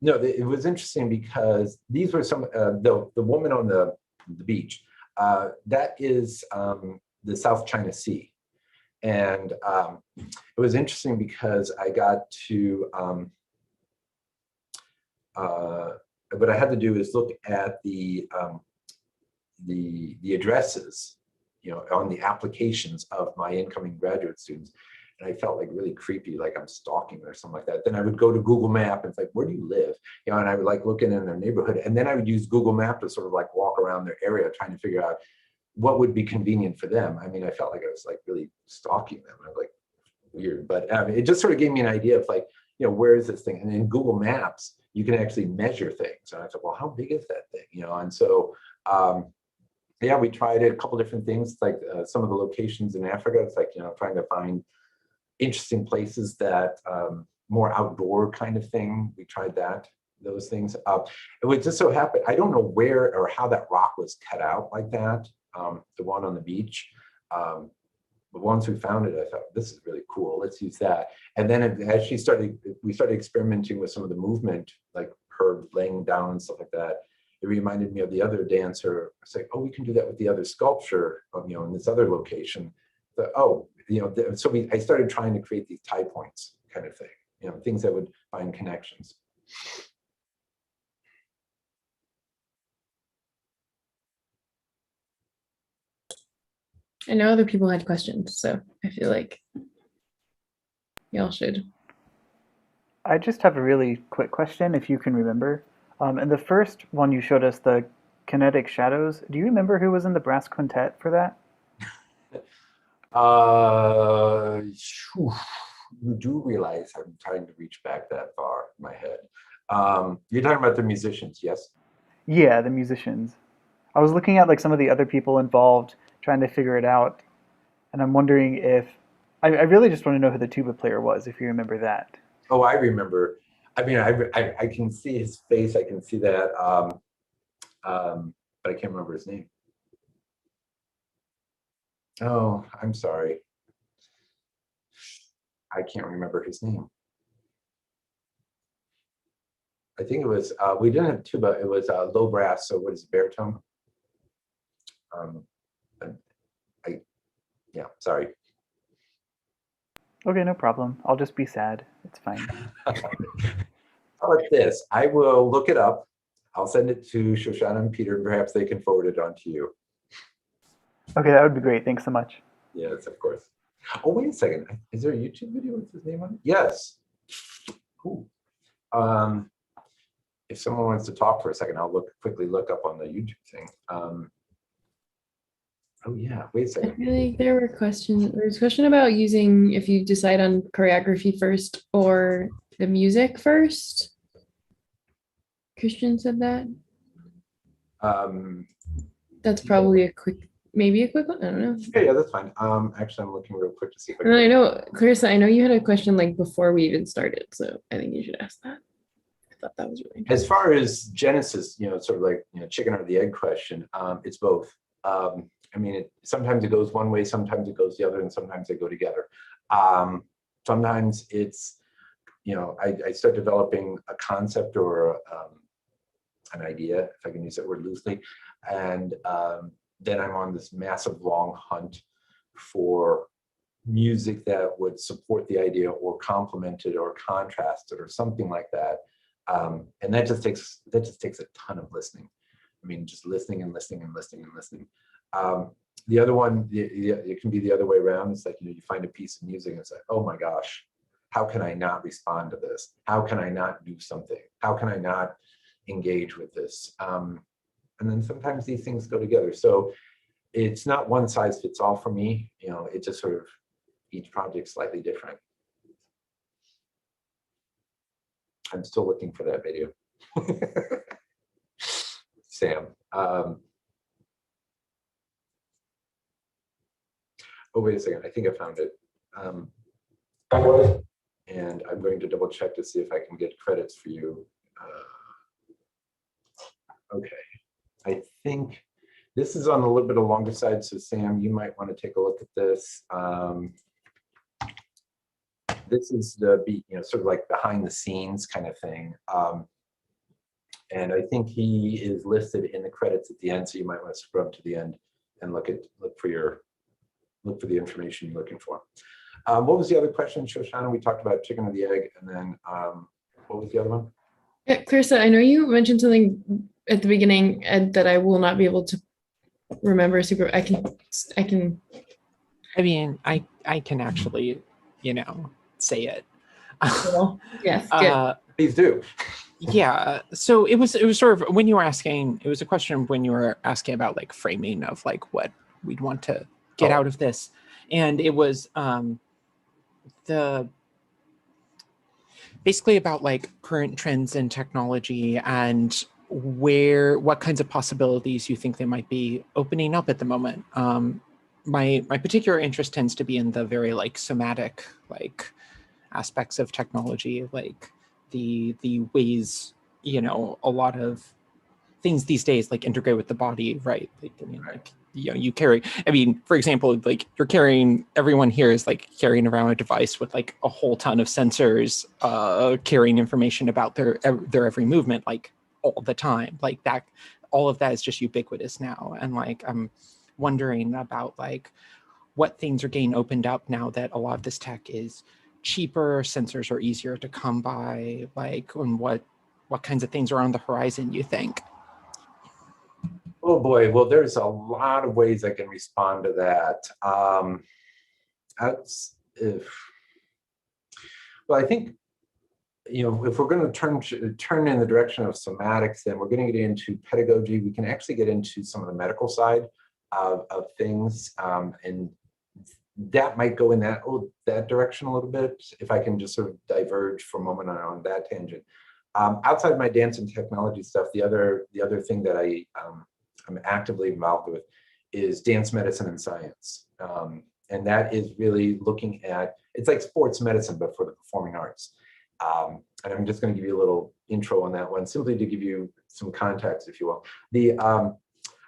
No, it was interesting because these were some, the woman on the beach, that is the South China Sea. And it was interesting because I got to, what I had to do is look at the addresses, you know, on the applications of my incoming graduate students. And I felt like really creepy, like I'm stalking or something like that. Then I would go to Google Map and it's like, where do you live? You know, and I would like looking in their neighborhood. And then I would use Google Map to sort of like walk around their area, trying to figure out what would be convenient for them. I mean, I felt like I was like really stalking them. I was like, weird, but it just sort of gave me an idea of like, you know, where is this thing? And in Google Maps, you can actually measure things. And I thought, well, how big is that thing? You know, and so, yeah, we tried a couple different things, like some of the locations in Africa. It's like, you know, trying to find interesting places that more outdoor kind of thing. We tried those things. It would just so happen, I don't know where or how that rock was cut out like that. The one on the beach. But once we found it, I thought, this is really cool. Let's use that. And then as we started experimenting with some of the movement, like her laying down and stuff like that. it reminded me of the other dancer. It's like, oh, we can do that with the other sculpture, in this other location. I started trying to create these tie points kind of thing, things that would find connections. I know other people had questions, so I feel like y'all should. I just have a really quick question, if you can remember. In the first one you showed us, the kinetic shadows, do you remember who was in the brass quintet for that? You do realize I'm trying to reach back that far in my head. You're talking about the musicians, yes? Yeah, the musicians. I was looking at like some of the other people involved, trying to figure it out, and I'm wondering if I really just want to know who the tuba player was, if you remember that. Oh, I remember. I mean, I can see his face. I can see that, but I can't remember his name. Oh, I'm sorry. I can't remember his name. I think it was, we didn't have tuba, it was low brass, so what is it, baritone? Yeah, sorry. Okay, no problem. I'll just be sad. It's fine. How about this? I will look it up. I'll send it to Shoshana and Peter, and perhaps they can forward it on to you. Okay, that would be great. Thanks so much. Yes, of course. Oh, wait a second. Is there a YouTube video with his name on it? Yes. Cool. If someone wants to talk for a second, I'll quickly look up on the YouTube thing. Oh yeah, wait a second. I feel like there were questions. There was a question about using, if you decide on choreography first or the music first. Christian said that. That's probably maybe a quick one. I don't know. Yeah, that's fine. Actually, I'm looking real quick to see if I And I know, Clarissa, I know you had a question like before we even started, so I think you should ask that. I thought that was really interesting. As far as Genesis, sort of like chicken or the egg question, it's both. I mean, sometimes it goes one way, sometimes it goes the other, and sometimes they go together. Sometimes it's, I start developing a concept or an idea, if I can use that word loosely, and then I'm on this massive long hunt for music that would support the idea or complement it or contrast it or something like that. And that just takes a ton of listening. I mean, just listening and listening and listening and listening. The other one, it can be the other way around. It's like, you find a piece of music and it's like, oh my gosh, how can I not respond to this? How can I not do something? How can I not engage with this? And then sometimes these things go together. So it's not one size fits all for me. It just sort of, each project's slightly different. I'm still looking for that video. Sam. Oh, wait a second. I think I found it. And I'm going to double check to see if I can get credits for you. Okay. I think this is on a little bit of longer side. So Sam, you might want to take a look at this. This is the beat, sort of like behind the scenes kind of thing. And I think he is listed in the credits at the end. So you might want to scrub to the end and look for the information you're looking for. What was the other question, Shoshana? We talked about chicken or the egg, and then what was the other one? Yeah, Clarissa, I know you mentioned something at the beginning that I will not be able to remember super. I can. I mean, I can actually, say it. Well, yes. Good. Please do. Yeah. So it was sort of when you were asking. It was a question when you were asking about like framing of like what we'd want to get out of this, and it was basically about like current trends in technology and what kinds of possibilities you think they might be opening up at the moment. My particular interest tends to be in the very like somatic like aspects of technology, like the ways a lot of things these days like integrate with the body, right? Like, I mean, like you carry. I mean, for example, like everyone here is like carrying around a device with like a whole ton of sensors, carrying information about their every movement. Like all the time. Like that, all of that is just ubiquitous now. And like, I'm wondering about like what things are getting opened up now that a lot of this tech is cheaper, sensors are easier to come by, like, and what kinds of things are on the horizon, you think? Oh boy, well, there's a lot of ways I can respond to that. Well, I think, you know, if we're going to turn in the direction of somatics, then we're going to get into pedagogy. We can actually get into some of the medical side of things, and that might go in that direction a little bit. If I can just sort of diverge for a moment on that tangent. Outside my dance and technology stuff, the other thing that I'm actively involved with is dance medicine and science, and that is really looking at, it's like sports medicine but for the performing arts. And I'm just going to give you a little intro on that one, simply to give you some context, if you will.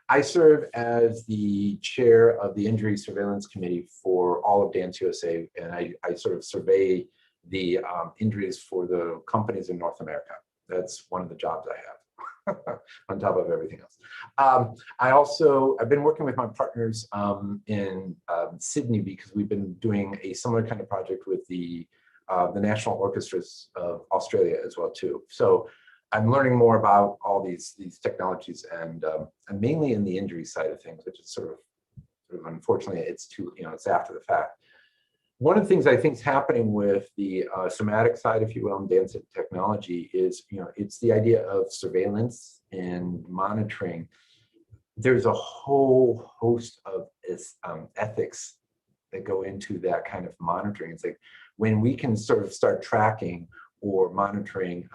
I serve as the chair of the Injury Surveillance Committee for all of Dance USA, and I sort of survey the injuries for the companies in North America. That's one of the jobs I have, on top of everything else. I've been working with my partners in Sydney, because we've been doing a similar kind of project with the National Orchestras of Australia as well too. So I'm learning more about all these technologies, and I'm mainly in the injury side of things, which is sort of unfortunately it's after the fact. One of the things I think is happening with the somatic side, if you will, in dance and technology is, it's the idea of surveillance and monitoring. There's a whole host of ethics that go into that kind of monitoring. It's like when we can sort of start tracking or monitoring,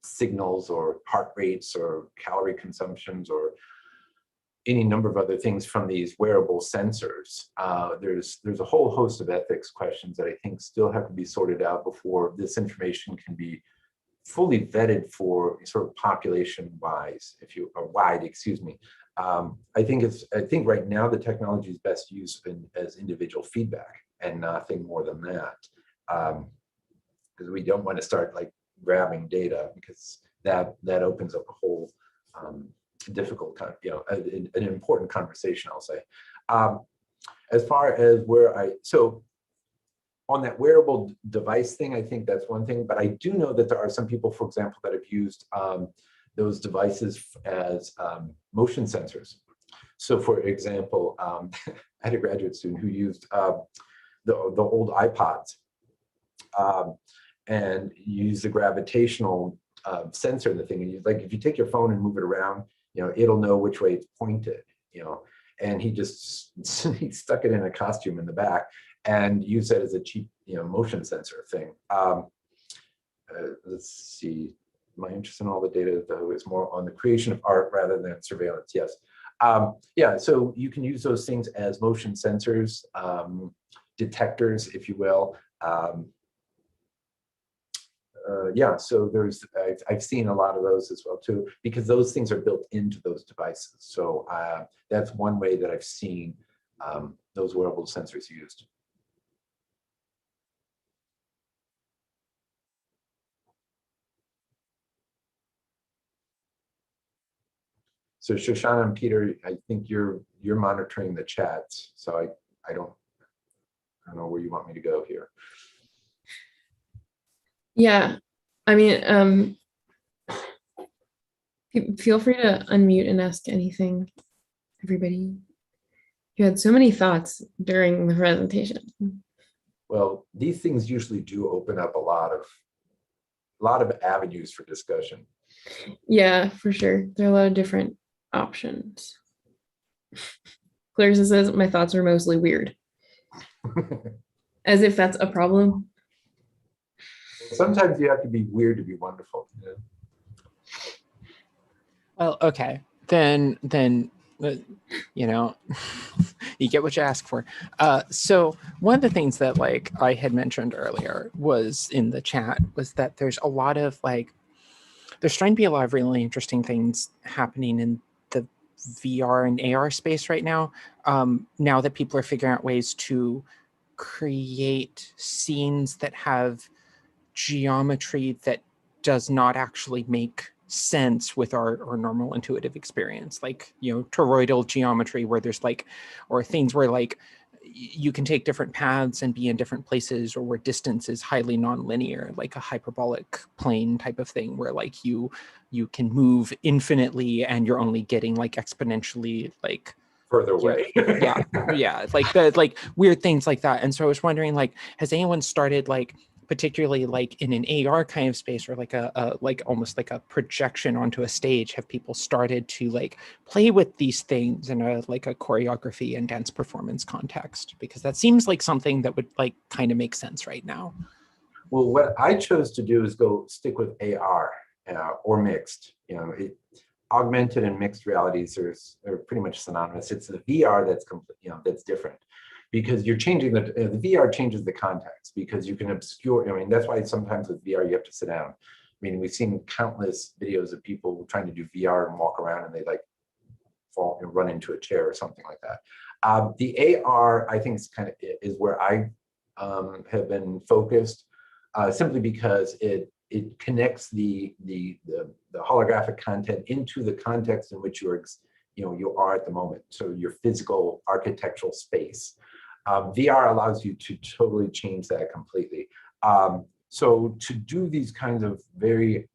signals or heart rates or calorie consumptions or any number of other things from these wearable sensors. There's a whole host of ethics questions that I think still have to be sorted out before this information can be fully vetted for sort of population-wide, excuse me. I think right now the technology is best used as individual feedback and nothing more than that, because we don't want to start like grabbing data, because that opens up a whole difficult kind of, an important conversation, I'll say. As far as so on that wearable device thing, I think that's one thing, but I do know that there are some people, for example, that have used those devices as motion sensors. So for example, I had a graduate student who used the old iPods and used the gravitational sensor in the thing. And like, if you take your phone and move it around, it'll know which way it's pointed, and he stuck it in a costume in the back and used that as a cheap, motion sensor thing. Let's see, my interest in all the data though is more on the creation of art rather than surveillance. Yes. Yeah, so you can use those things as motion sensors, detectors, if you will. Yeah, so I've seen a lot of those as well too, because those things are built into those devices. So that's one way that I've seen those wearable sensors used. So Shoshana and Peter, I think you're monitoring the chats. So I don't know where you want me to go here. Yeah, I mean, feel free to unmute and ask anything, everybody. You had so many thoughts during the presentation. Well, these things usually do open up a lot of avenues for discussion. Yeah, for sure. There are a lot of different options. Clarissa says my thoughts are mostly weird. As if that's a problem. Sometimes you have to be weird to be wonderful. Yeah. Well, okay, then you get what you ask for. So one of the things that like I had mentioned earlier was in the chat was that there's a lot of there's trying to be a lot of really interesting things happening in the VR and AR space right now. Now that people are figuring out ways to create scenes that have geometry that does not actually make sense with our normal intuitive experience, like, toroidal geometry, where there's like, or things where like you can take different paths and be in different places, or where distance is highly nonlinear, like a hyperbolic plane type of thing, where like you can move infinitely and you're only getting like exponentially like further away. yeah, like weird things like that. And so I was wondering, like, has anyone started, like, particularly like in an AR kind of space, or like a like almost like a projection onto a stage, have people started to like play with these things in a like a choreography and dance performance context? Because that seems like something that would like kind of make sense right now. Well, what I chose to do is go stick with AR or mixed. Augmented and mixed realities are pretty much synonymous. It's the VR that's that's different, because you're changing the VR changes the context, because you can obscure. I mean, that's why sometimes with VR you have to sit down. I mean, we've seen countless videos of people trying to do VR and walk around, and they like fall and run into a chair or something like that. The AR, I think, is where I have been focused, simply because it connects the holographic content into the context in which you are at the moment. So your physical architectural space. VR allows you to totally change that completely. So to do these kinds of very,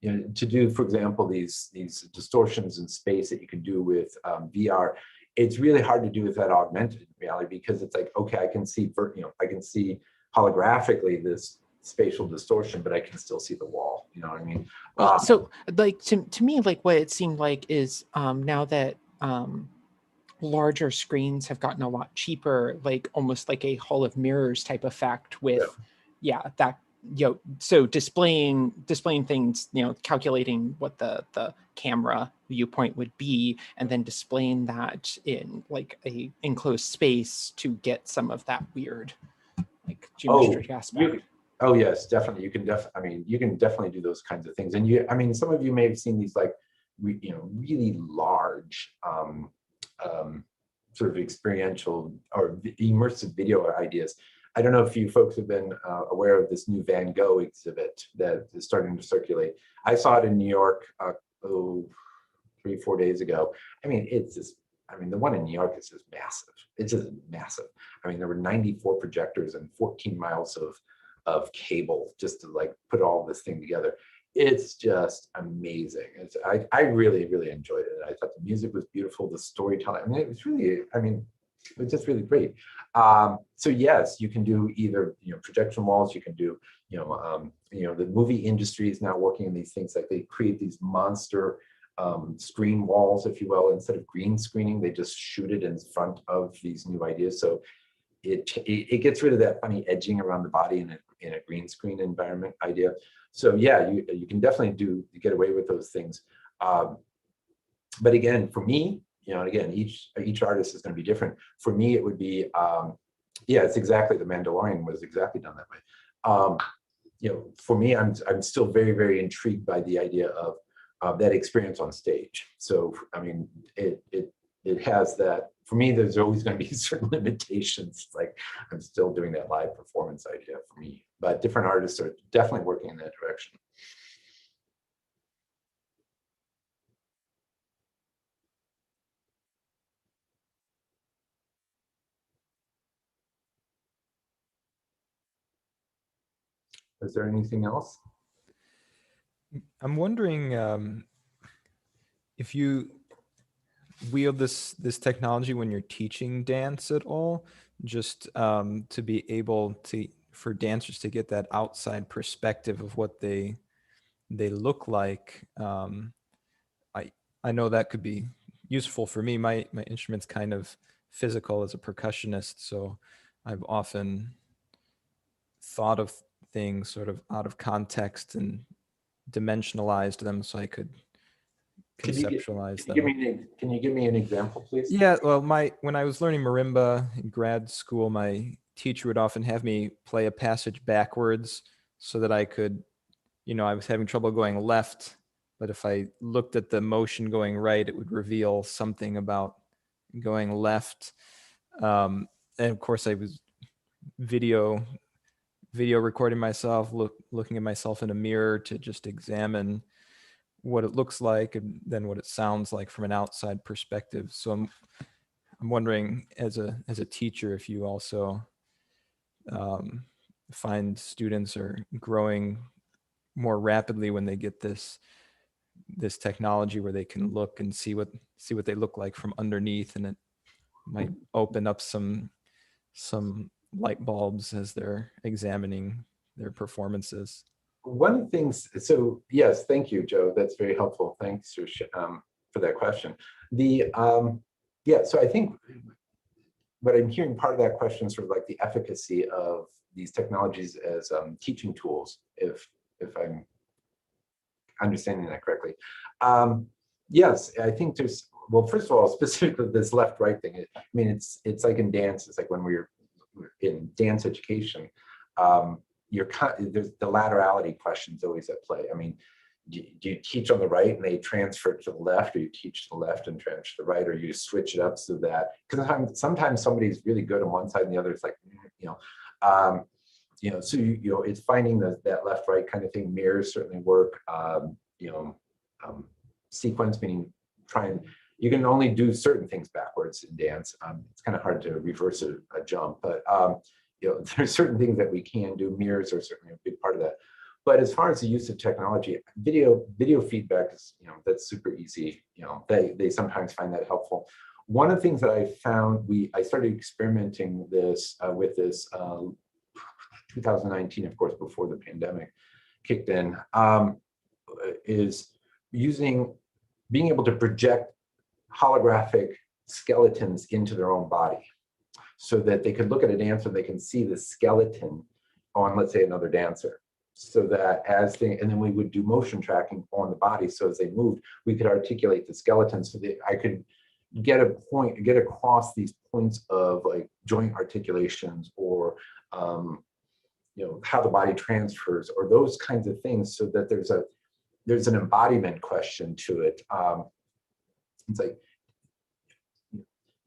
to do, for example, these distortions in space that you can do with VR, it's really hard to do with that augmented reality, because it's like, okay, I can see holographically this spatial distortion, but I can still see the wall. You know what I mean? So like to me, like what it seemed like is now that larger screens have gotten a lot cheaper, like almost like a hall of mirrors type effect with, that, so displaying things, calculating what the camera viewpoint would be, and then displaying that in like a enclosed space to get some of that weird like geometry aspect. Oh yes, definitely. You can definitely do those kinds of things. And some of you may have seen these like, really large sort of experiential or immersive video ideas. I don't know if you folks have been aware of this new Van Gogh exhibit that is starting to circulate. I saw it in New York 3-4 days ago. I mean, it's just, the one in New York is just massive. It's just massive. There were 94 projectors and 14 miles of cable just to like put all this thing together. It's just amazing. I really, really enjoyed it. I thought the music was beautiful, the storytelling. It was really, it was just really great. So yes, you can do either, projection walls, you can do, the movie industry is now working on these things, like they create these monster screen walls, if you will. Instead of green screening, they just shoot it in front of these new ideas. So it gets rid of that funny edging around the body in a green screen environment idea. So yeah, you can definitely get away with those things. But again, for me, again, each artist is going to be different. For me, it would be, it's exactly, the Mandalorian was exactly done that way. For me, I'm still very, very intrigued by the idea of that experience on stage. So, it has that. For me, there's always going to be certain limitations. Like I'm still doing that live performance idea for me, but different artists are definitely working in that direction. Is there anything else? I'm wondering if you wield this technology when you're teaching dance at all, just to be able for dancers to get that outside perspective of what they look like. I know that could be useful for me. My instrument's kind of physical as a percussionist, so I've often thought of things sort of out of context and dimensionalized them so I could conceptualize them. Can you give me an example, please? Yeah, well, when I was learning marimba in grad school, my teacher would often have me play a passage backwards so that I could, I was having trouble going left, but if I looked at the motion going right, it would reveal something about going left. And of course, I was video recording myself, looking at myself in a mirror to just examine what it looks like and then what it sounds like from an outside perspective. So I'm wondering, as a teacher, if you also find students are growing more rapidly when they get this technology where they can look and see what they look like from underneath, and it might open up some light bulbs as they're examining their performances. One of the things, so yes, thank you, Joe. That's very helpful. Thanks for that question. So I think what I'm hearing, part of that question is sort of like the efficacy of these technologies as teaching tools, if I'm understanding that correctly. Yes, I think there's, well, first of all, specifically this left-right thing. I mean, it's like in dance. It's like when we're in dance education, there's the laterality questions always at play. I mean, do you teach on the right and they transfer to the left, or you teach to the left and transfer to the right, or you switch it up so that, because sometimes somebody's really good on one side and the other is like, so it's finding that left-right kind of thing. Mirrors certainly work. Sequence, meaning you can only do certain things backwards in dance. It's kind of hard to reverse a jump, but there's certain things that we can do. Mirrors are certainly a big part of that. But as far as the use of technology, video feedback is, that's super easy. They sometimes find that helpful. One of the things that I found, I started experimenting with this 2019, of course, before the pandemic kicked in, is being able to project holographic skeletons into their own body, so that they could look at a dancer, they can see the skeleton on, let's say, another dancer. So that and then we would do motion tracking on the body. So as they moved, we could articulate the skeleton so that I could get across these points of like joint articulations, or how the body transfers, or those kinds of things, so that there's an embodiment question to it. It's like,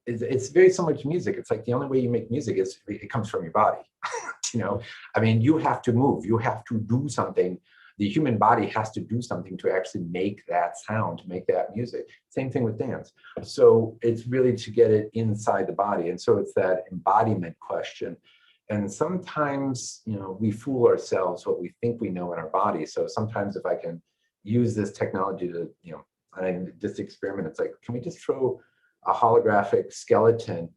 it's very similar to music. It's like the only way you make music is it comes from your body. I mean, you have to move, you have to do something. The human body has to do something to actually make that sound, to make that music. Same thing with dance. So it's really to get it inside the body. And so it's that embodiment question. And sometimes, we fool ourselves what we think we know in our body. So sometimes if I can use this technology to, and this experiment, it's like, can we just throw a holographic skeleton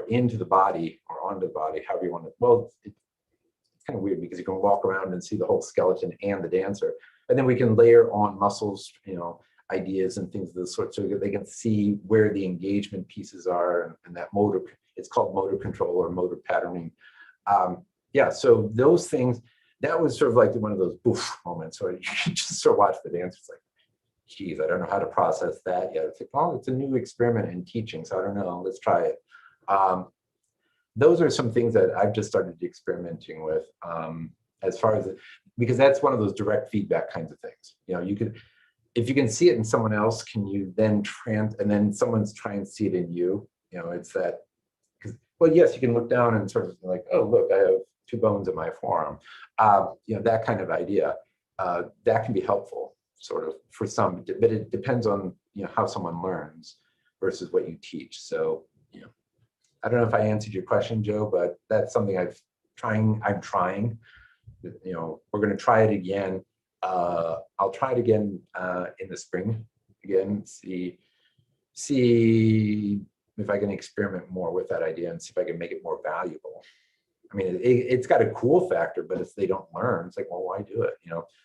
into the body, or onto the body, however you want to. Well, it's kind of weird because you can walk around and see the whole skeleton and the dancer, and then we can layer on muscles, ideas and things of this sort, so that they can see where the engagement pieces are, and that motor. It's called motor control or motor patterning. So those things, that was sort of like one of those boof moments where you just sort of watch the dance. It's like, geez, I don't know how to process that yet. It's like, well, it's a new experiment in teaching, so I don't know, let's try it. Those are some things that I've just started experimenting with, as far as because that's one of those direct feedback kinds of things. If you can see it in someone else, can you then and then someone's trying to see it in you? It's that, well, yes, you can look down and sort of like, oh, look, I have 2 bones in my forearm. That kind of idea, that can be helpful, sort of, for some, but it depends on how someone learns versus what you teach. So I don't know if I answered your question, Joe, but that's something I'm trying. We're going to try it again. I'll try it again in the spring again, see if I can experiment more with that idea and see if I can make it more valuable. I mean, it's got a cool factor, but if they don't learn, it's like, well, why do it?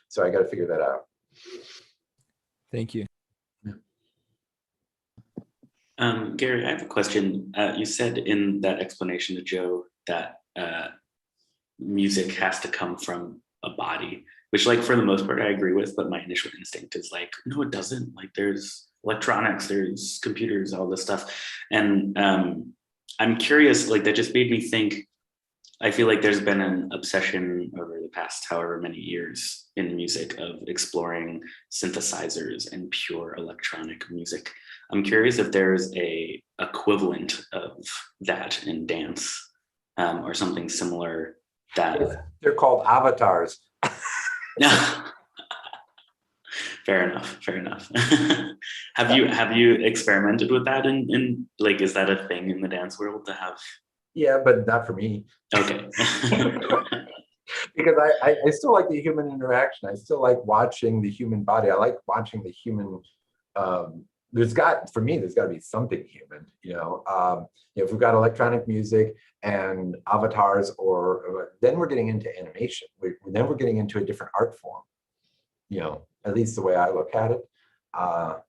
So I got to figure that out. Thank you. Gary, I have a question. You said in that explanation to Joe that music has to come from a body, which, like, for the most part, I agree with, but my initial instinct is like, no, it doesn't. Like, there's electronics, there's computers, all this stuff. And I'm curious, like, that just made me think, I feel like there's been an obsession over the past however many years in music of exploring synthesizers and pure electronic music. I'm curious if there's a equivalent of that in dance, or something similar that they're called avatars. Fair enough. Fair enough. Have you experimented with that in like, is that a thing in the dance world to have? Yeah, but not for me. Okay. Because I still like the human interaction. I still like watching the human body. I like watching the human. For me, there's got to be something human. If we've got electronic music and avatars, or then we're getting into animation. Then we're getting into a different art form. At least the way I look at it.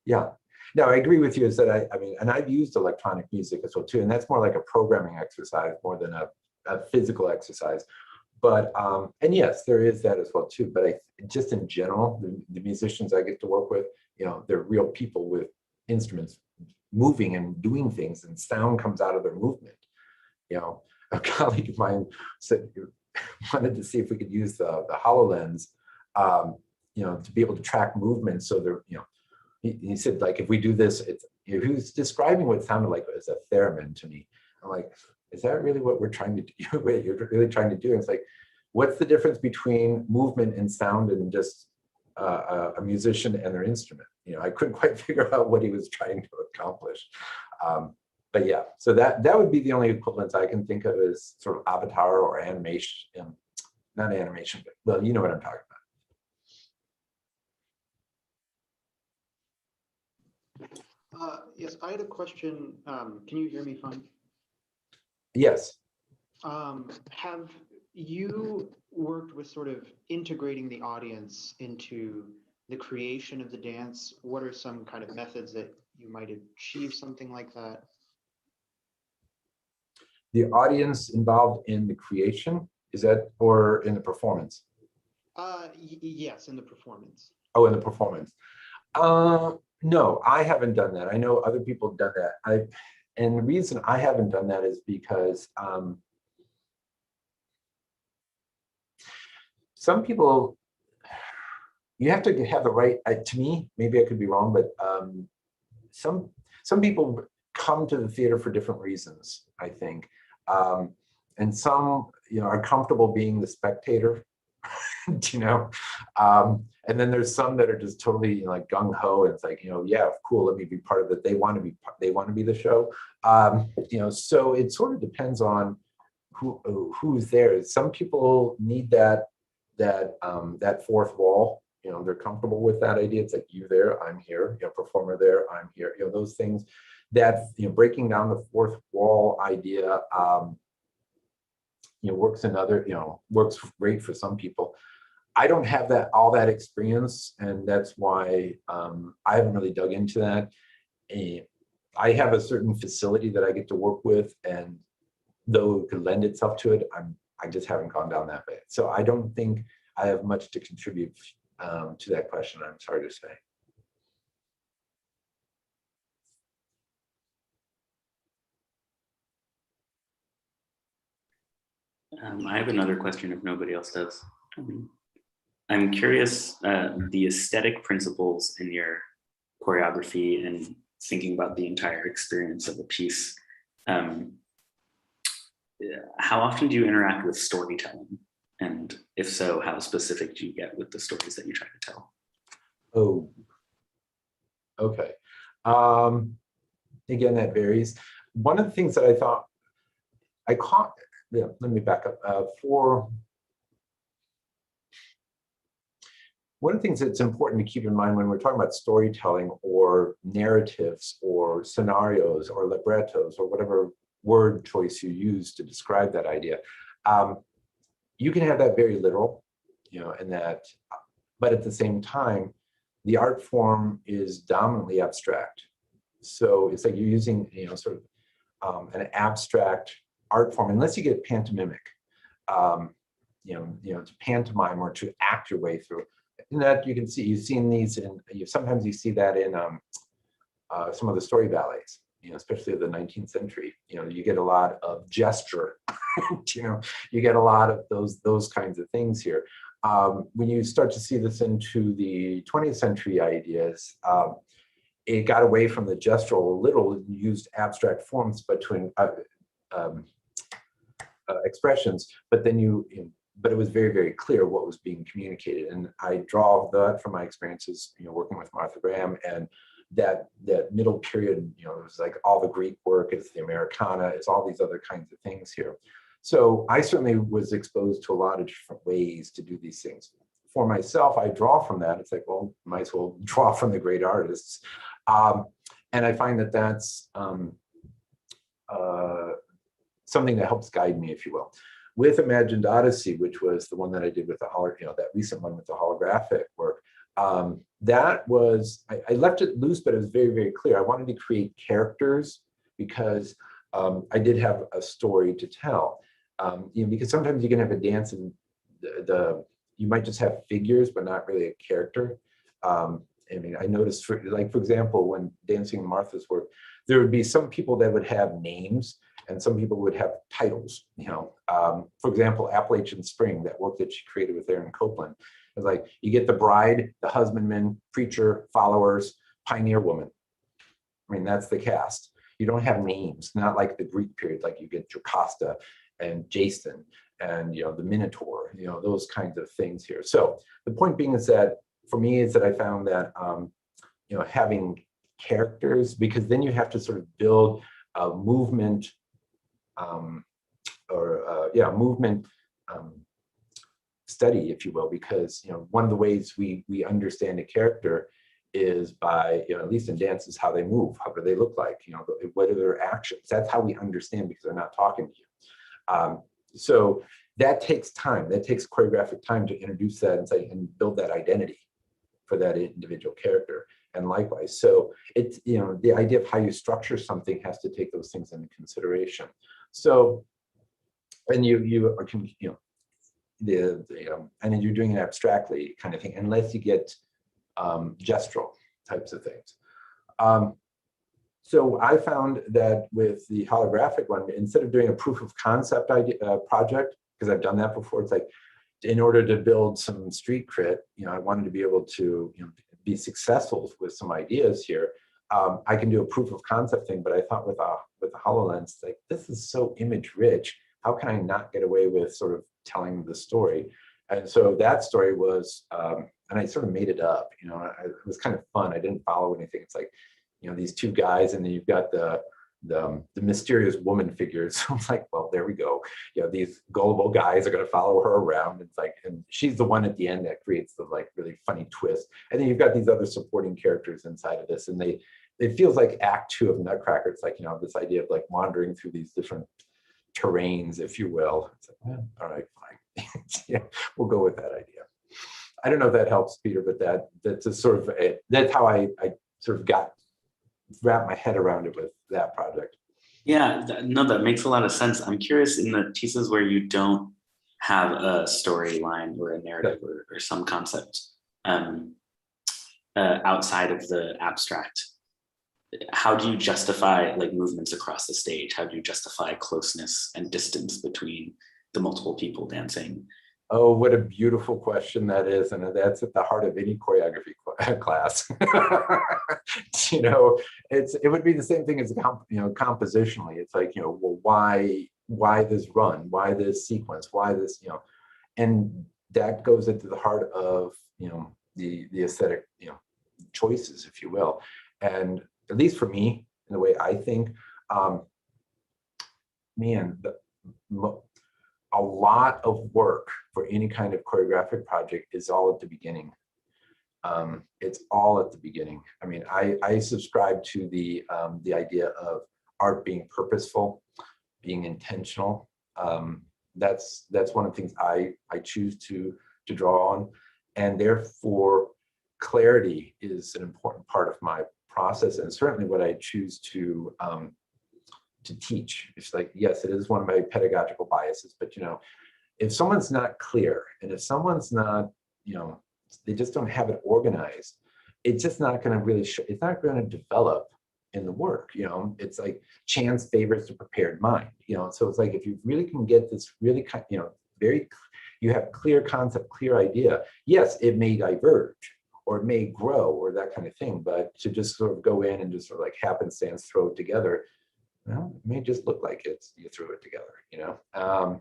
Yeah. No, I agree with you. Is that I mean, and I've used electronic music as well too, and that's more like a programming exercise more than a physical exercise. But and yes, there is that as well too. But just in general, the musicians I get to work with, they're real people with instruments moving and doing things, and sound comes out of their movement. A colleague of mine said wanted to see if we could use the HoloLens, to be able to track movement. So he said, like, if we do this, he was describing what sounded like as a theremin to me. I'm like, is that really what we're trying to do? Wait, you're really trying to do? And it's like, what's the difference between movement and sound and just a musician and their instrument? I couldn't quite figure out what he was trying to accomplish. But yeah, so that would be the only equivalence I can think of as sort of avatar or animation, not animation, but well, you know what I'm talking about. Yes, I had a question. Can you hear me fine? Yes. Have you worked with sort of integrating the audience into the creation of the dance? What are some kind of methods that you might achieve something like that? The audience involved in the creation, is that, or in the performance? Yes, in the performance. Oh, in the performance. No, I haven't done that. I know other people have done that. And the reason I haven't done that is because some people, you have to have the right, to me, maybe I could be wrong, but some people come to the theater for different reasons, I think. And some, are comfortable being the spectator, and then there's some that are just totally like gung ho, and it's like, yeah, cool, let me be part of it. They want to be the show. So it sort of depends on who's there. Some people need that fourth wall. They're comfortable with that idea. It's like, you there, I'm here. Performer there, I'm here. Those things that breaking down the fourth wall idea works great for some people. I don't have all that experience, and that's why I haven't really dug into that. I have a certain facility that I get to work with, and though it could lend itself to it, I just haven't gone down that way. So I don't think I have much to contribute to that question, I'm sorry to say. I have another question if nobody else does. I'm curious, the aesthetic principles in your choreography and thinking about the entire experience of a piece. How often do you interact with storytelling? And if so, how specific do you get with the stories that you try to tell? Oh, okay. Again, that varies. One of the things that I thought I caught, let me back up. One of the things that's important to keep in mind when we're talking about storytelling or narratives or scenarios or librettos or whatever word choice you use to describe that idea, you can have that very literal, and that, but at the same time, the art form is dominantly abstract. So it's like you're using, sort of an abstract art form, unless you get pantomimic, to pantomime or to act your way through. And that you can see, you've seen these, and sometimes you see that in some of the story ballets, especially of the 19th century. You get a lot of gesture, you get a lot of those kinds of things here. When you start to see this into the 20th century ideas, it got away from the gestural a little and used abstract forms between expressions, but then you but it was very, very clear what was being communicated. And I draw that from my experiences, working with Martha Graham, and that middle period, it was like all the Greek work, it's the Americana, it's all these other kinds of things here. So I certainly was exposed to a lot of different ways to do these things. For myself, I draw from that. It's like, well, might as well draw from the great artists. And I find that that's something that helps guide me, if you will. With Imagined Odyssey, which was the one that I did with the that recent one with the holographic work, that was, I left it loose, but it was very, very clear. I wanted to create characters because I did have a story to tell. Because sometimes you can have a dance and you might just have figures, but not really a character. I mean, I noticed, for example, when dancing in Martha's work, there would be some people that would have names and some people would have titles. For example, Appalachian Spring, that work that she created with Aaron Copeland, it was like, you get the bride, the husbandman, preacher, followers, pioneer woman. I mean, that's the cast. You don't have names, not like the Greek period, like you get Jocasta and Jason and the Minotaur, those kinds of things here. So the point being is that for me is that I found that having characters, because then you have to sort of build a movement study, if you will, because one of the ways we understand a character is by, at least in dance, is how they move, how do they look like, what are their actions. That's how we understand, because they're not talking to you. So that takes time. That takes choreographic time to introduce that and build that identity for that individual character. And likewise, so it's, the idea of how you structure something has to take those things into consideration. So, and and then you're doing it abstractly kind of thing, unless you get gestural types of things. So I found that with the holographic one, instead of doing a proof of concept project, because I've done that before, it's like, in order to build some street cred, I wanted to be able to be successful with some ideas here. I can do a proof of concept thing, but I thought with the HoloLens, like, this is so image rich. How can I not get away with sort of telling the story? And so that story was, and I sort of made it up. It was kind of fun. I didn't follow anything. It's like, these two guys, and then you've got the mysterious woman figures. So I'm like, well, there we go. These gullible guys are going to follow her around. It's like, and she's the one at the end that creates the like really funny twist. And then you've got these other supporting characters inside of this, and it feels like Act 2 of Nutcracker. It's like, this idea of like wandering through these different terrains, if you will. It's like, well, all right, fine. Yeah, we'll go with that idea. I don't know if that helps, Peter, but that's a sort of that's how I sort of wrap my head around it with that project. Yeah, no, that makes a lot of sense. I'm curious, in the pieces where you don't have a storyline or a narrative or some concept outside of the abstract, how do you justify like movements across the stage? How do you justify closeness and distance between the multiple people dancing? Oh, what a beautiful question that is. And that's at the heart of any choreography class. It would be the same thing as, compositionally. It's like, well, why this run? Why this sequence? Why this, and that goes into the heart of, the aesthetic, choices, if you will. And at least for me, in the way I think, a lot of work for any kind of choreographic project is all at the beginning. It's all at the beginning. I mean, I subscribe to the idea of art being purposeful, being intentional. That's one of the things I choose to draw on, and therefore clarity is an important part of my process, and certainly what I choose to teach. It's like, yes, it is one of my pedagogical biases, but if someone's not clear, and if someone's not, they just don't have it organized, it's just not going to really it's not going to develop in the work. It's like chance favors the prepared mind. So it's like, if you really can get this really kind, you have clear concept, clear idea. Yes, it may diverge or it may grow or that kind of thing, but to just sort of go in and just sort of like happenstance throw it together, well, it may just look like you threw it together,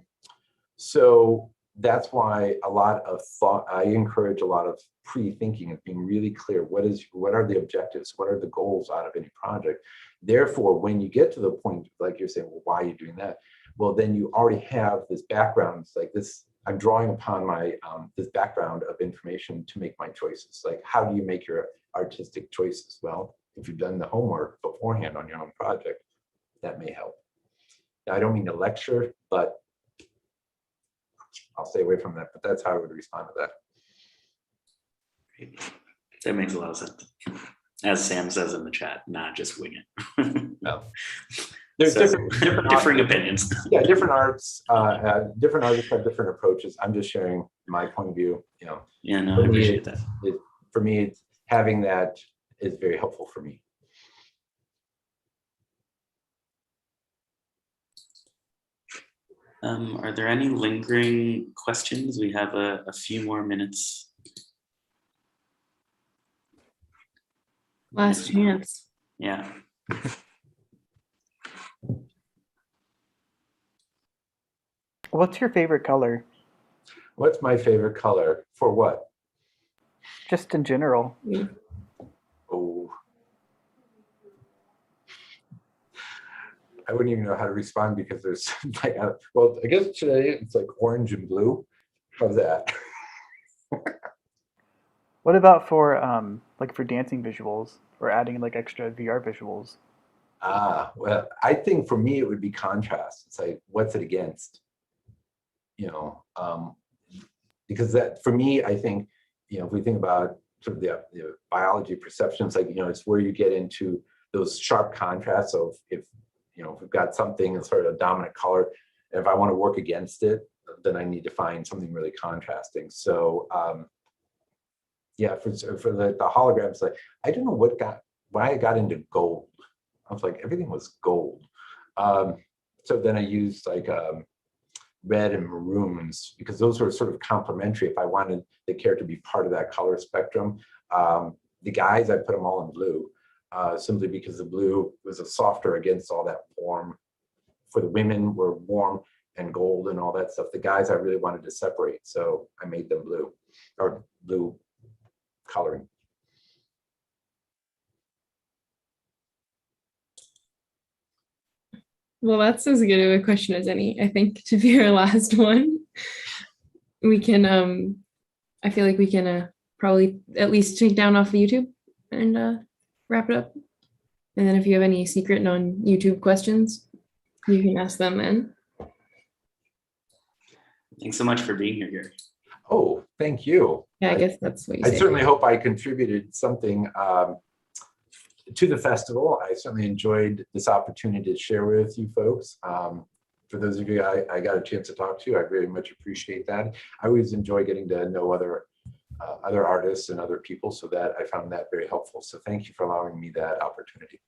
So that's why a lot of thought, I encourage a lot of pre-thinking of being really clear. What are the objectives? What are the goals out of any project? Therefore, when you get to the point, like you're saying, well, why are you doing that? Well, then you already have this background. It's like this, I'm drawing upon my, this background of information to make my choices. Like, how do you make your artistic choices? Well, if you've done the homework beforehand on your own project, that may help. Now, I don't mean to lecture, but I'll stay away from that, but that's how I would respond to that. Great. That makes a lot of sense. As Sam says in the chat, not just wing it. No. There's So, differing artists. opinions. Yeah, different artists have different approaches. I'm just sharing my point of view. You know, yeah, no, I appreciate that. For me, it's having that is very helpful for me. Are there any lingering questions? We have a few more minutes. Last chance. Yeah. What's your favorite color? What's my favorite color? For what? Just in general. Oh. I wouldn't even know how to respond because there's like, well, I guess today it's like orange and blue. How's that? What about for like for dancing visuals or adding like extra VR visuals? Well, I think for me it would be contrast. It's like, what's it against? You know, because that for me, I think, you know, if we think about sort of the biology perceptions, like, you know, it's where you get into those sharp contrasts of if we've got something that's sort of a dominant color, and if I want to work against it, then I need to find something really contrasting. So yeah, for the holograms, like, I don't know why I got into gold. I was like, everything was gold. So then I used like red and maroons because those were sort of complementary if I wanted the character to be part of that color spectrum. The guys, I put them all in blue. Simply because the blue was a softer against all that warm. For the women were warm and gold and all that stuff. The guys I really wanted to separate, so I made them blue, or blue coloring. Well, that's as good of a question as any, I think, to be our last one. We can, I feel like we can probably at least take down off of YouTube and wrap it up. And then if you have any secret non-YouTube questions, you can ask them then. Thanks so much for being here, Gary. Oh, thank you. Yeah, I guess that's what you I say. certainly hope I contributed something to the festival. I certainly enjoyed this opportunity to share with you folks. For those of you I got a chance to talk to, I very much appreciate that. I always enjoy getting to know other artists and other people, so that I found that very helpful. So thank you for allowing me that opportunity.